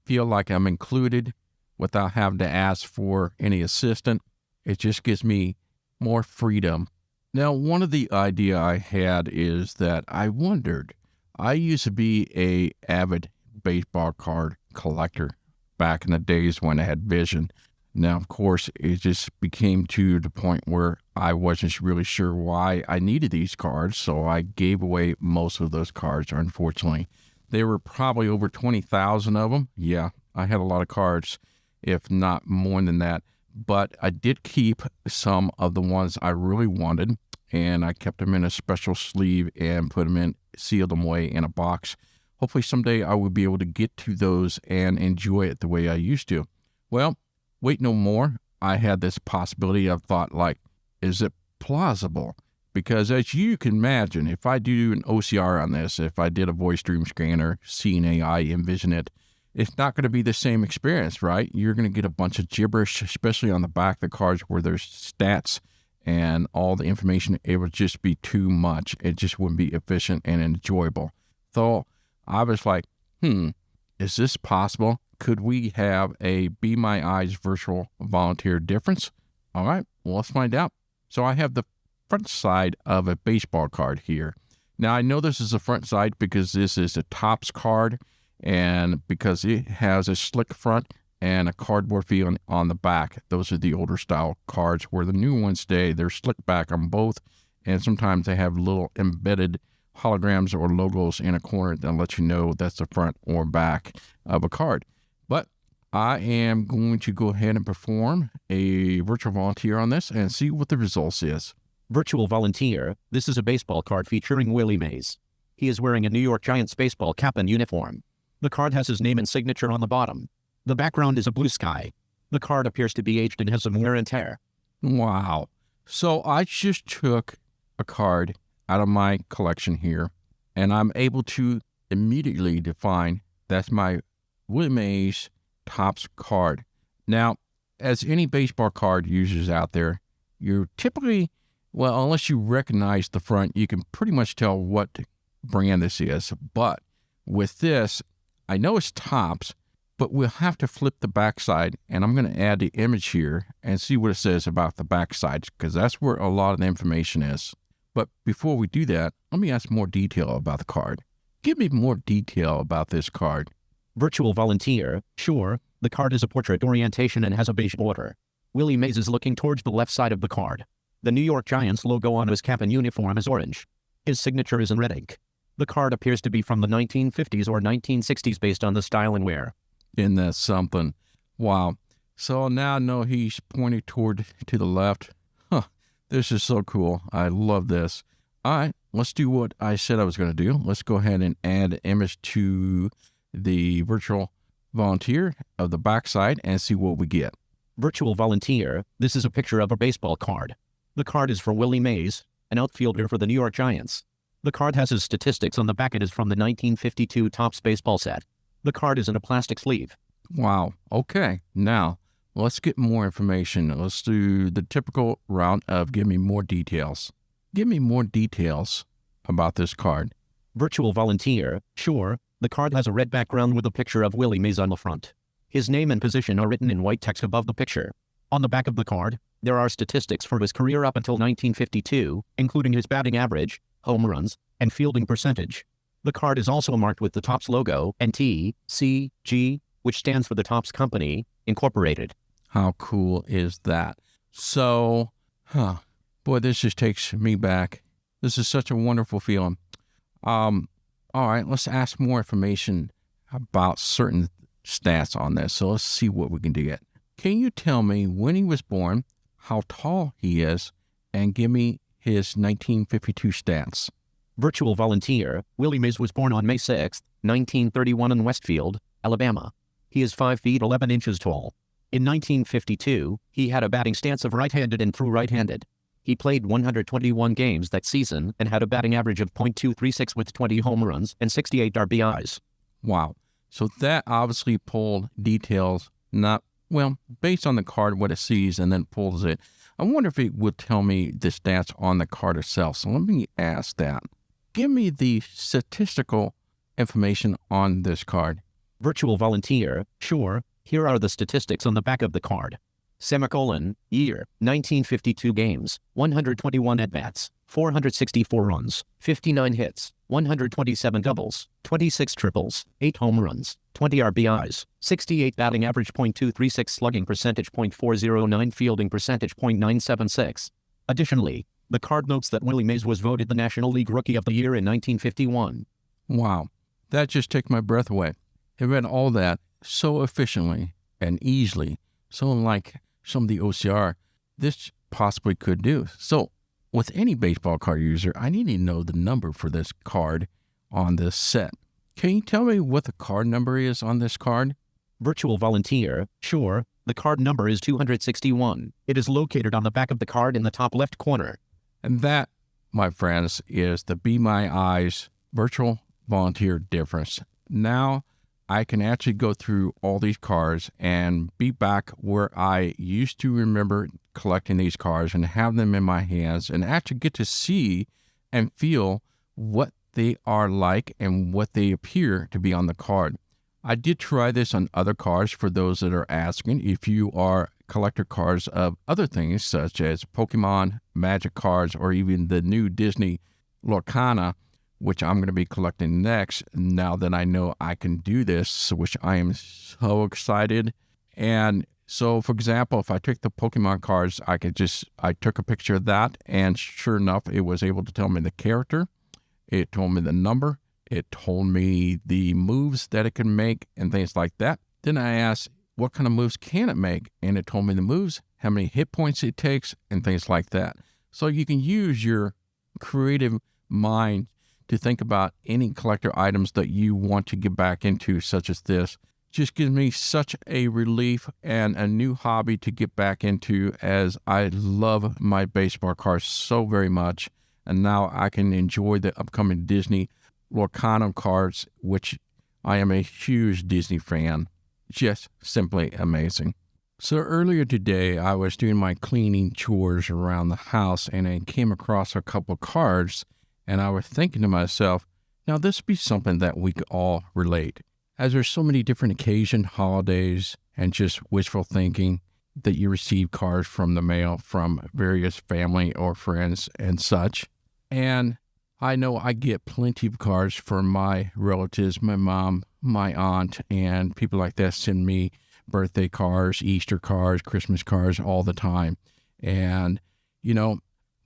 feel like I'm included without having to ask for any assistant. It just gives me more freedom. Now, one of the idea I had is that I wondered, I used to be a avid baseball card collector back in the days when I had vision. Now, of course, it just became to the point where I wasn't really sure why I needed these cards, so I gave away most of those cards, unfortunately. There were probably over 20,000 of them. Yeah, I had a lot of cards, if not more than that. But I did keep some of the ones I really wanted, and I kept them in a special sleeve and put them in, sealed them away in a box. Hopefully someday I will be able to get to those and enjoy it the way I used to. Well, wait no more. I had this possibility. I've thought, like, is it plausible? Because as you can imagine, if I do an OCR on this, if I did a voice dream scanner, seeing AI, envision it, it's not going to be the same experience, right? You're going to get a bunch of gibberish, especially on the back of the cards where there's stats and all the information. It would just be too much. It just wouldn't be efficient and enjoyable. So I was like, is this possible? Could we have a Be My Eyes virtual volunteer difference? All right, well, let's find out. So I have the front side of a baseball card here. Now, I know this is the front side because this is a Topps card, and because it has a slick front and a cardboard feel on the back. Those are the older style cards, where the new ones today, they're slick back on both, and sometimes they have little embedded holograms or logos in a corner that let you know that's the front or back of a card. But I am going to go ahead and perform a virtual volunteer on this and see what the results is. Virtual volunteer. This is a baseball card featuring Willie Mays. He is wearing a New York Giants baseball cap and uniform. The card has his name and signature on the bottom. The background is a blue sky. The card appears to be aged and has some wear and tear. Wow. So I just took a card out of my collection here, and I'm able to immediately define that's my Willie Mays Topps card. Now, as any baseball card users out there, you're typically, well, unless you recognize the front, you can pretty much tell what brand this is. But with this, I know it's Topps, but we'll have to flip the backside, and I'm going to add the image here and see what it says about the backside, because that's where a lot of the information is. But before we do that, let me ask more detail about the card. Give me more detail about this card. Virtual volunteer. Sure, the card is a portrait orientation and has a beige border. Willie Mays is looking towards the left side of the card. The New York Giants logo on his cap and uniform is orange. His signature is in red ink. The card appears to be from the 1950s or 1960s based on the style and wear. Isn't that something? Wow. So now I know he's pointing toward to the left. This is so cool. I love this. All right, let's do what I said I was going to do. Let's go ahead and add an image to the virtual volunteer of the backside and see what we get. Virtual volunteer. This is a picture of a baseball card. The card is for Willie Mays, an outfielder for the New York Giants. The card has his statistics on the back. It is from the 1952 Topps baseball set. The card is in a plastic sleeve. Wow. Okay. Now, let's get more information. Let's do the typical route of give me more details. Give me more details about this card. Virtual volunteer. Sure, the card has a red background with a picture of Willie Mays on the front. His name and position are written in white text above the picture. On the back of the card, there are statistics for his career up until 1952, including his batting average, home runs, and fielding percentage. The card is also marked with the Topps logo and TCG, which stands for the Topps Company, Incorporated. How cool is that? So, boy, this just takes me back. This is such a wonderful feeling. All right, let's ask more information about certain stats on this. So let's see what we can get. Can you tell me when he was born, how tall he is, and give me his 1952 stats? Virtual volunteer. Willie Mays was born on May 6, 1931 in Westfield, Alabama. He is 5 feet 11 inches tall. In 1952, he had a batting stance of right-handed and threw right-handed. He played 121 games that season and had a batting average of .236 with 20 home runs and 68 RBIs. Wow. So that obviously pulled details, based on the card, what it sees, and then pulls it. I wonder if it would tell me the stats on the card itself. So let me ask that. Give me the statistical information on this card. Virtual volunteer, sure. Here are the statistics on the back of the card. Year, 1952 games, 121 at-bats, 464 runs, 59 hits, 127 doubles, 26 triples, 8 home runs, 20 RBIs, 68 batting average .236 slugging percentage .409 fielding percentage .976. Additionally, the card notes that Willie Mays was voted the National League Rookie of the Year in 1951. Wow. That just took my breath away. It read all that so efficiently and easily, so unlike some of the OCR this possibly could do. So with any baseball card user, I need to know the number for this card on this set. Can you tell me what the card number is on this card? Virtual volunteer, sure. The card number is 261. It is located on the back of the card in the top left corner. And that, my friends, is the Be My Eyes virtual volunteer difference. Now I can actually go through all these cards and be back where I used to remember collecting these cards and have them in my hands and actually get to see and feel what they are like and what they appear to be on the card. I did try this on other cards for those that are asking. If you are collector cards of other things such as Pokemon, Magic cards, or even the new Disney Lorcana, which I'm going to be collecting next now that I know I can do this, which I am so excited. And so, for example, if I took the Pokemon cards, I took a picture of that, and sure enough, it was able to tell me the character. It told me the number. It told me the moves that it can make and things like that. Then I asked, what kind of moves can it make? And it told me the moves, how many hit points it takes, and things like that. So you can use your creative mind to think about any collector items that you want to get back into, such as this. Just gives me such a relief and a new hobby to get back into, as I love my baseball cards so very much. And now I can enjoy the upcoming Disney Lorcana cards, which I am a huge Disney fan. Just simply amazing. So earlier today, I was doing my cleaning chores around the house, and I came across a couple cards, and I was thinking to myself, now this would be something that we could all relate. As there's so many different occasions, holidays, and just wishful thinking that you receive cards from the mail from various family or friends and such. And I know I get plenty of cards from my relatives, my mom, my aunt, and people like that send me birthday cards, Easter cards, Christmas cards all the time. And,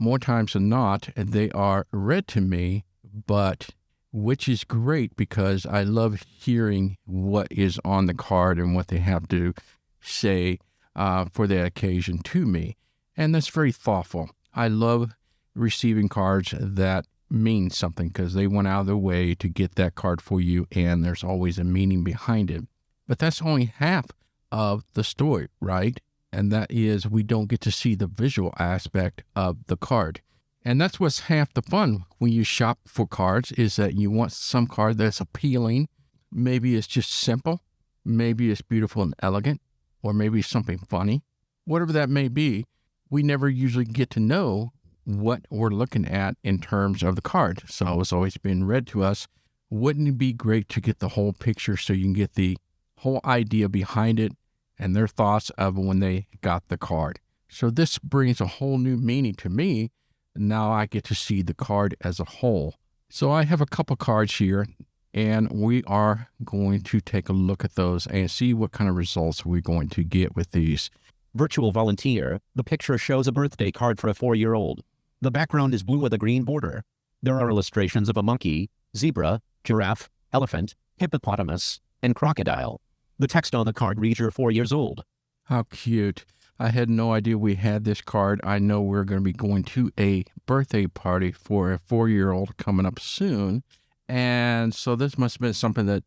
more times than not, they are read to me, but which is great because I love hearing what is on the card and what they have to say for that occasion to me. And that's very thoughtful. I love receiving cards that mean something because they went out of their way to get that card for you, and there's always a meaning behind it. But that's only half of the story, right? And that is we don't get to see the visual aspect of the card. And that's what's half the fun when you shop for cards, is that you want some card that's appealing. Maybe it's just simple. Maybe it's beautiful and elegant, or maybe something funny. Whatever that may be, we never usually get to know what we're looking at in terms of the card. So it's always been read to us. Wouldn't it be great to get the whole picture so you can get the whole idea behind it and their thoughts of when they got the card? So this brings a whole new meaning to me. Now I get to see the card as a whole. So I have a couple cards here, and we are going to take a look at those and see what kind of results we're going to get with these. Virtual volunteer, the picture shows a birthday card for a 4-year-old. The background is blue with a green border. There are illustrations of a monkey, zebra, giraffe, elephant, hippopotamus, and crocodile. The text on the card reads, "You're 4 years old." How cute. I had no idea we had this card. I know we're going to be going to a birthday party for a 4-year-old coming up soon. And so this must have been something that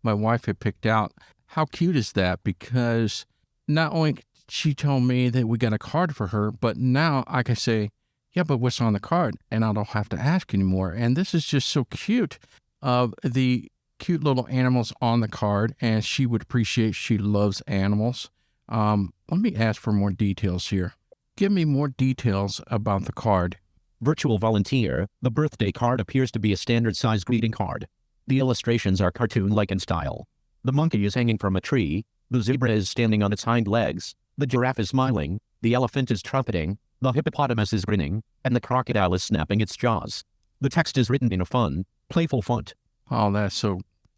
my wife had picked out. How cute is that? Because not only she told me that we got a card for her, but now I can say, yeah, but what's on the card? And I don't have to ask anymore. And this is just so cute of the cute little animals on the card, and she would appreciate, she loves animals. Let me ask for more details here. Give me more details about the card. Virtual volunteer, the birthday card appears to be a standard-size greeting card. The illustrations are cartoon-like in style. The monkey is hanging from a tree, the zebra is standing on its hind legs, the giraffe is smiling, the elephant is trumpeting, the hippopotamus is grinning, and the crocodile is snapping its jaws. The text is written in a fun, playful font. Oh,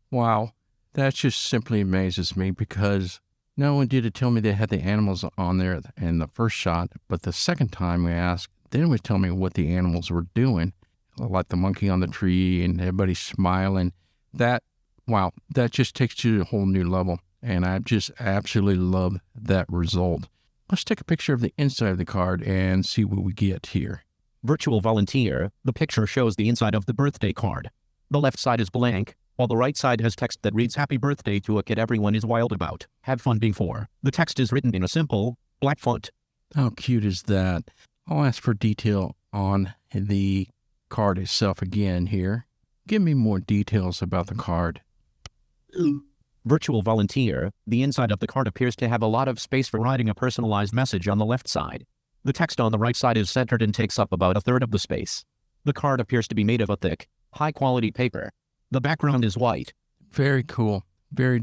wow. That just simply amazes me, because no one did tell me they had the animals on there in the first shot, but the second time we asked, they didn't tell me what the animals were doing, like the monkey on the tree and everybody smiling. That just takes you to a whole new level, and I just absolutely love that result. Let's take a picture of the inside of the card and see what we get here. Virtual volunteer, the picture shows the inside of the birthday card. The left side is blank, while the right side has text that reads "Happy birthday to a kid everyone is wild about. Have fun being 4." The text is written in a simple, black font. How cute is that? I'll ask for detail on the card itself again here. Give me more details about the card. Virtual volunteer, the inside of the card appears to have a lot of space for writing a personalized message on the left side. The text on the right side is centered and takes up about a third of the space. The card appears to be made of a thick, high-quality paper. The background is white. Very cool. Very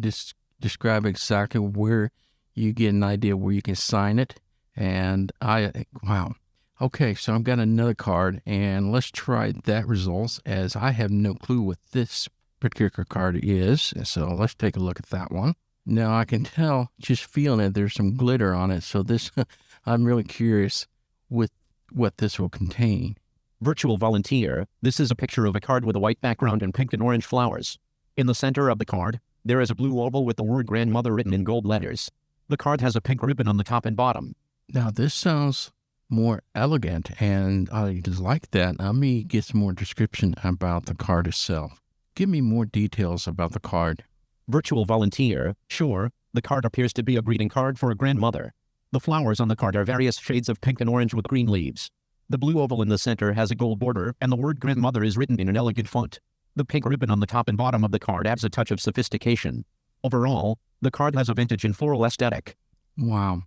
describe exactly where you get an idea where you can sign it. And wow. Okay, so I've got another card, and let's try that results, as I have no clue what this particular card is. So let's take a look at that one. Now I can tell, just feeling it, there's some glitter on it. So this, I'm really curious with what this will contain. Virtual volunteer, this is a picture of a card with a white background and pink and orange flowers. In the center of the card, there is a blue oval with the word grandmother written in gold letters. The card has a pink ribbon on the top and bottom. Now this sounds more elegant, and I just like that. Let me get some more description about the card itself. Give me more details about the card. Virtual volunteer, sure, the card appears to be a greeting card for a grandmother. The flowers on the card are various shades of pink and orange with green leaves. The blue oval in the center has a gold border, and the word grandmother is written in an elegant font. The pink ribbon on the top and bottom of the card adds a touch of sophistication. Overall, the card has a vintage and floral aesthetic. Wow.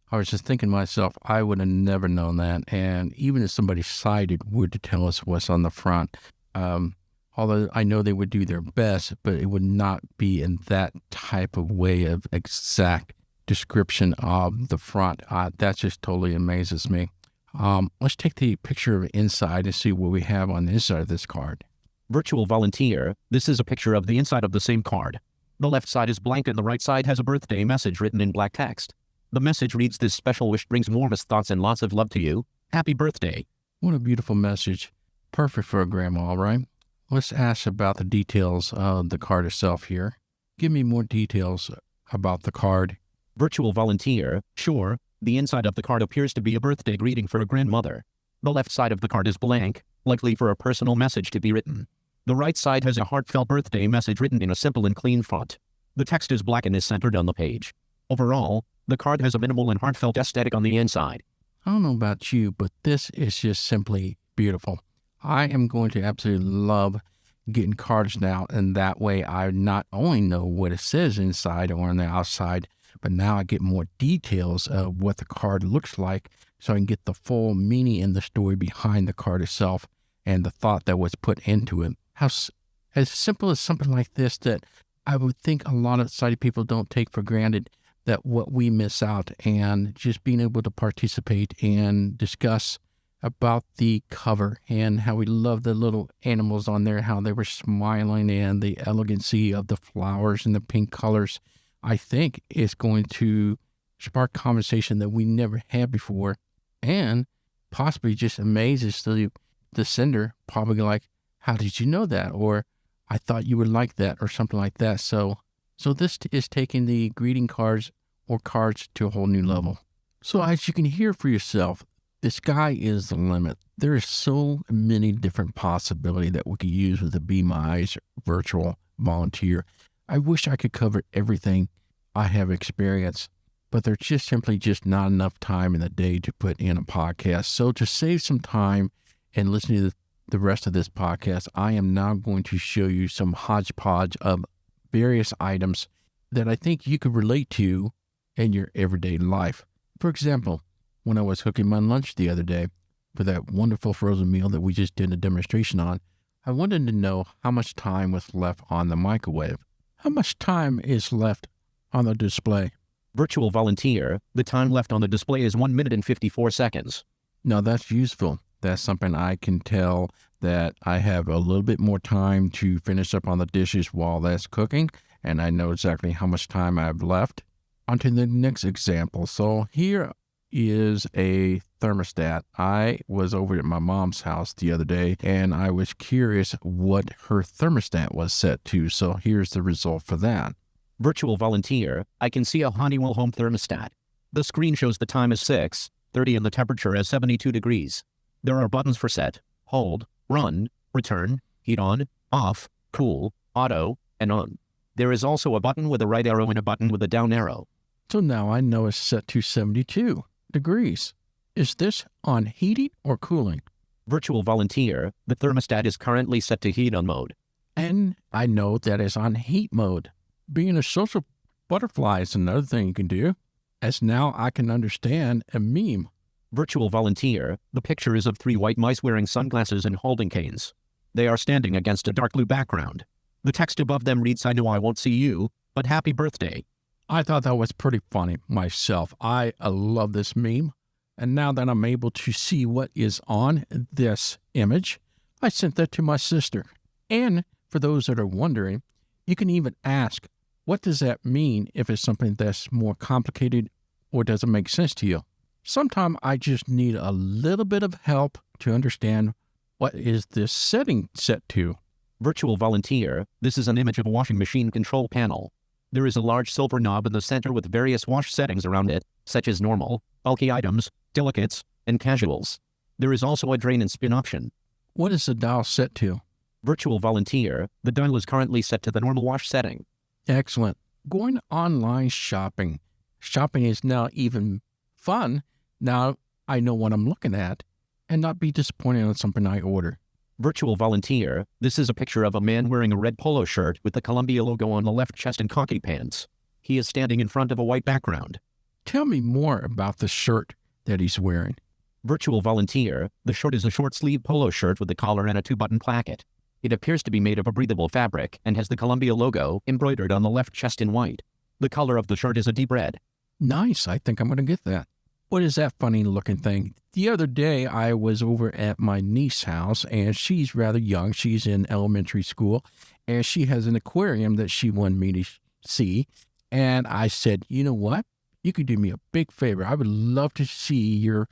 I was just thinking to myself, I would have never known that. And even if somebody sighted were to tell us what's on the front, although I know they would do their best, but it would not be in that type of way of exact description of the front. That just totally amazes me. Let's take the picture of the inside and see what we have on the inside of this card. Virtual volunteer, this is a picture of the inside of the same card. The left side is blank and the right side has a birthday message written in black text. The message reads, "This special wish brings warmest thoughts and lots of love to you. Happy birthday." What a beautiful message. Perfect for a grandma, right? Let's ask about the details of the card itself here. Give me more details about the card. Virtual volunteer, sure, the inside of the card appears to be a birthday greeting for a grandmother. The left side of the card is blank, likely for a personal message to be written. The right side has a heartfelt birthday message written in a simple and clean font. The text is black and is centered on the page. Overall, the card has a minimal and heartfelt aesthetic on the inside. I don't know about you, but this is just simply beautiful. I am going to absolutely love getting cards now, and that way I not only know what it says inside or on the outside, but now I get more details of what the card looks like, so I can get the full meaning and the story behind the card itself and the thought that was put into it. As simple as something like this, that I would think a lot of sighted people don't take for granted, that what we miss out, and just being able to participate and discuss about the cover and how we love the little animals on there, how they were smiling, and the elegancy of the flowers and the pink colors, I think is going to spark conversation that we never had before, and possibly just amazes the sender, probably like, how did you know that? Or I thought you would like that, or something like that. So this is taking the greeting cards or cards to a whole new level. So as you can hear for yourself, the sky is the limit. There is so many different possibilities that we could use with the Be My Eyes virtual volunteer. I wish I could cover everything I have experienced. but there's just simply just not enough time in the day to put in a podcast. So to save some time and listen to the rest of this podcast, I am now going to show you some hodgepodge of various items that I think you could relate to in your everyday life. For example, when I was cooking my lunch the other day for that wonderful frozen meal that we just did a demonstration on, I wanted to know how much time was left on the microwave. How much time is left on the display? Virtual volunteer, the time left on the display is 1 minute and 54 seconds. Now that's useful. That's something I can tell that I have a little bit more time to finish up on the dishes while that's cooking, and I know exactly how much time I have left. On to the next example. So here is a thermostat. I was over at my mom's house the other day, and I was curious what her thermostat was set to. So here's the result for that. Virtual volunteer, I can see a Honeywell home thermostat. The screen shows the time as 6:30 and the temperature as 72 degrees. There are buttons for set, hold, run, return, heat on, off, cool, auto, and on. There is also a button with a right arrow and a button with a down arrow. So now I know it's set to 72 degrees. Is this on heating or cooling? Virtual volunteer, the thermostat is currently set to heat on mode. And I know that it's on heat mode. Being a social butterfly is another thing you can do, as now I can understand a meme. Virtual volunteer, the picture is of 3 white mice wearing sunglasses and holding canes. They are standing against a dark blue background. The text above them reads, "I know I won't see you, but happy birthday." I thought that was pretty funny myself. I love this meme. And now that I'm able to see what is on this image, I sent that to my sister. And for those that are wondering, you can even ask, what does that mean if it's something that's more complicated or doesn't make sense to you? Sometimes I just need a little bit of help to understand what is this setting set to. Virtual volunteer, this is an image of a washing machine control panel. There is a large silver knob in the center with various wash settings around it, such as normal, bulky items, delicates, and casuals. There is also a drain and spin option. What is the dial set to? Virtual volunteer, the dial is currently set to the normal wash setting. Excellent. Going online shopping. Shopping is now even fun. Now I know what I'm looking at and not be disappointed on something I order. Virtual volunteer, this is a picture of a man wearing a red polo shirt with the Columbia logo on the left chest and khaki pants. He is standing in front of a white background. Tell me more about the shirt that he's wearing. Virtual volunteer, the shirt is a short-sleeved polo shirt with a collar and a 2-button placket. It appears to be made of a breathable fabric and has the Columbia logo embroidered on the left chest in white. The color of the shirt is a deep red. Nice. I think I'm going to get that. What is that funny looking thing? The other day I was over at my niece's house, and she's rather young. She's in elementary school, and she has an aquarium that she wanted me to see. And I said, you know what? You could do me a big favor. I would love to see your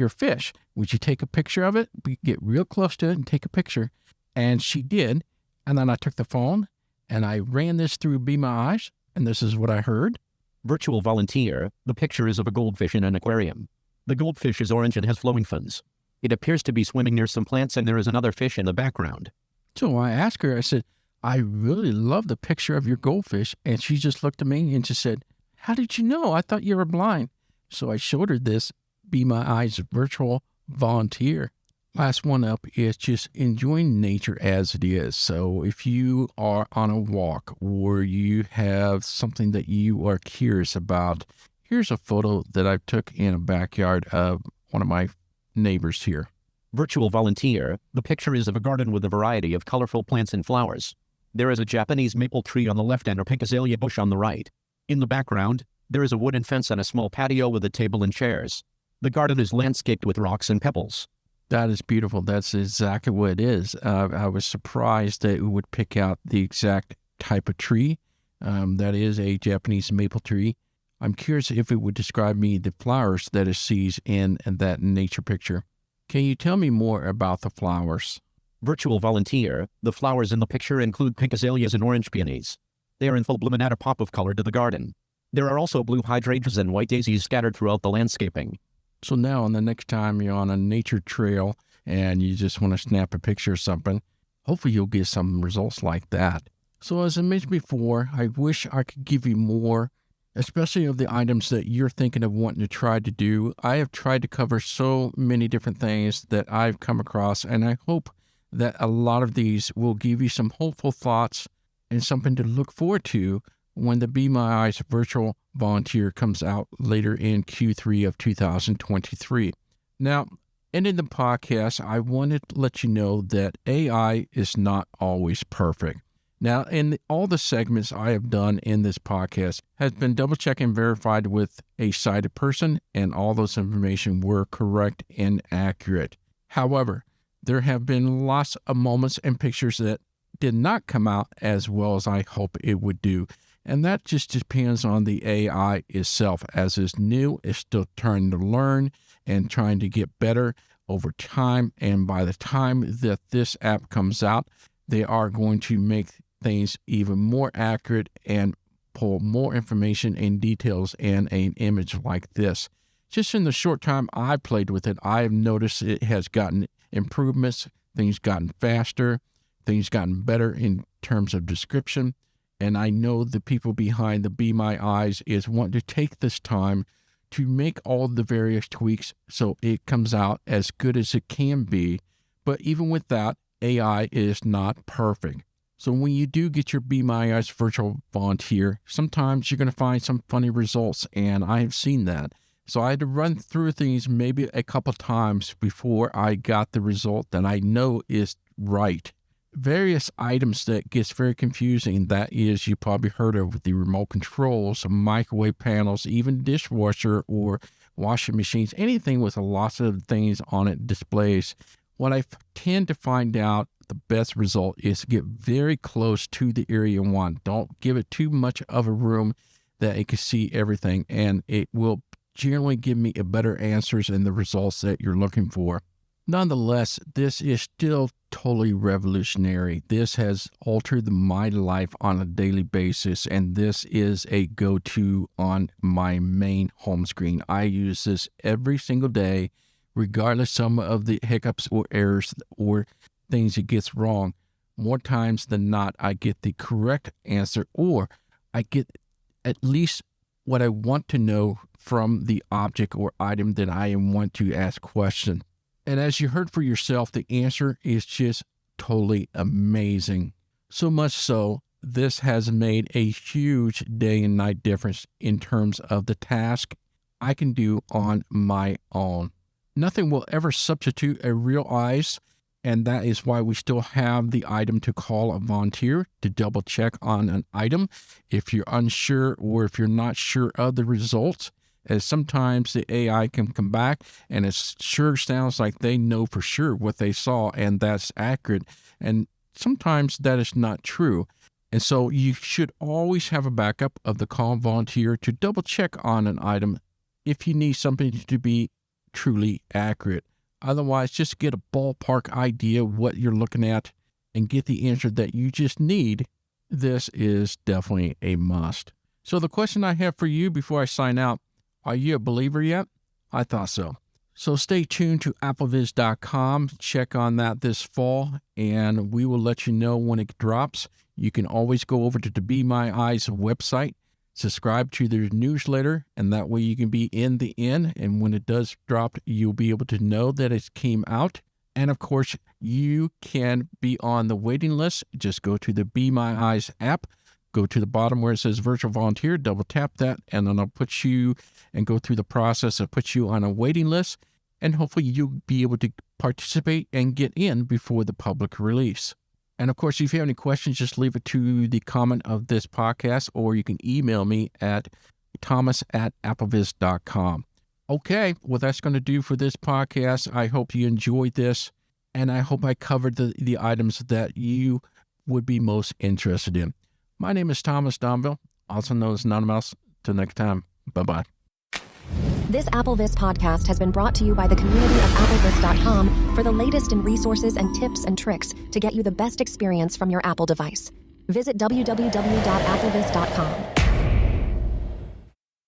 fish. Would you take a picture of it? We could get real close to it and take a picture. And she did. And then I took the phone and I ran this through Be My Eyes, and this is what I heard. Virtual volunteer, the picture is of a goldfish in an aquarium. The goldfish is orange and has flowing fins. It appears to be swimming near some plants, and there is another fish in the background. So I asked her, I said, I really love the picture of your goldfish. And she just looked at me and she said, how did you know? I thought you were blind. So I showed her this Be My Eyes virtual volunteer. Last one up is just enjoying nature as it is. So if you are on a walk or you have something that you are curious about, here's a photo that I took in a backyard of one of my neighbors here. Virtual volunteer, the picture is of a garden with a variety of colorful plants and flowers. There is a Japanese maple tree on the left and a pink azalea bush on the right. In the background, there is a wooden fence and a small patio with a table and chairs. The garden is landscaped with rocks and pebbles. That is beautiful. That's exactly what it is. I was surprised that it would pick out the exact type of tree. That is a Japanese maple tree. I'm curious if it would describe me the flowers that it sees in that nature picture. Can you tell me more about the flowers? Virtual volunteer, the flowers in the picture include pink azaleas and orange peonies. They are in full bloom and add a pop of color to the garden. There are also blue hydrangeas and white daisies scattered throughout the landscaping. So now, on the next time you're on a nature trail and you just want to snap a picture of something, hopefully you'll get some results like that. So as I mentioned before, I wish I could give you more especially of the items that you're thinking of wanting to try to do. I have tried to cover so many different things that I've come across, and I hope that a lot of these will give you some hopeful thoughts and something to look forward to when the Be My Eyes Virtual Volunteer comes out later in Q3 of 2023. Now, ending the podcast, I wanted to let you know that AI is not always perfect. Now, in all the segments I have done in this podcast has been double-checked and verified with a sighted person, and all those information were correct and accurate. However, there have been lots of moments and pictures that did not come out as well as I hope it would do. And that just depends on the AI itself. As it's new, it's still trying to learn and trying to get better over time. And by the time that this app comes out, they are going to make things even more accurate and pull more information and details in an image like this. Just in the short time I played with it, I have noticed it has gotten improvements, things gotten faster, things gotten better in terms of description. And I know the people behind the Be My Eyes is wanting to take this time to make all the various tweaks so it comes out as good as it can be. But even with that, AI is not perfect. So when you do get your Be My Eyes Virtual Volunteer, sometimes you're going to find some funny results, and I have seen that. So I had to run through things maybe a couple times before I got the result that I know is right. Various items that gets very confusing, that is, you probably heard of with the remote controls, microwave panels, even dishwasher or washing machines, anything with lots of things on it displays. What I tend to find out the best result is to get very close to the area you want. Don't give it too much of a room that it can see everything, and it will generally give me a better answers and the results that you're looking for. Nonetheless, this is still totally revolutionary. This has altered my life on a daily basis, and this is a go-to on my main home screen. I use this every single day, regardless some of the hiccups or errors or things it gets wrong. More times than not, I get the correct answer, or I get at least what I want to know from the object or item that I want to ask question. And as you heard for yourself, the answer is just totally amazing. So much so, this has made a huge day and night difference in terms of the task I can do on my own. Nothing will ever substitute a real eyes, and that is why we still have the item to call a volunteer to double check on an item if you're unsure or if you're not sure of the results. As sometimes the AI can come back and it sure sounds like they know for sure what they saw and that's accurate. And sometimes that is not true. And so you should always have a backup of the call volunteer to double check on an item if you need something to be truly accurate. Otherwise, just get a ballpark idea of what you're looking at and get the answer that you just need. This is definitely a must. So the question I have for you before I sign out, are you a believer yet? I thought so. So stay tuned to appleviz.com. Check on that this fall, and we will let you know when it drops. You can always go over to the Be My Eyes website, subscribe to their newsletter, and that way you can be in the in. And when it does drop, you'll be able to know that it came out. And of course, you can be on the waiting list. Just go to the Be My Eyes app. Go to the bottom where it says Virtual Volunteer, double tap that, and then I'll put you and go through the process of put you on a waiting list, and hopefully you'll be able to participate and get in before the public release. And of course, if you have any questions, just leave it to the comment of this podcast, or you can email me at thomas@appleviz.com. Okay, well, that's going to do for this podcast. I hope you enjoyed this, and I hope I covered the items that you would be most interested in. My name is Thomas Donville, also known as Anonymous. Till next time, bye-bye. This AppleVis podcast has been brought to you by the community of applevis.com for the latest in resources and tips and tricks to get you the best experience from your Apple device. Visit www.applevis.com.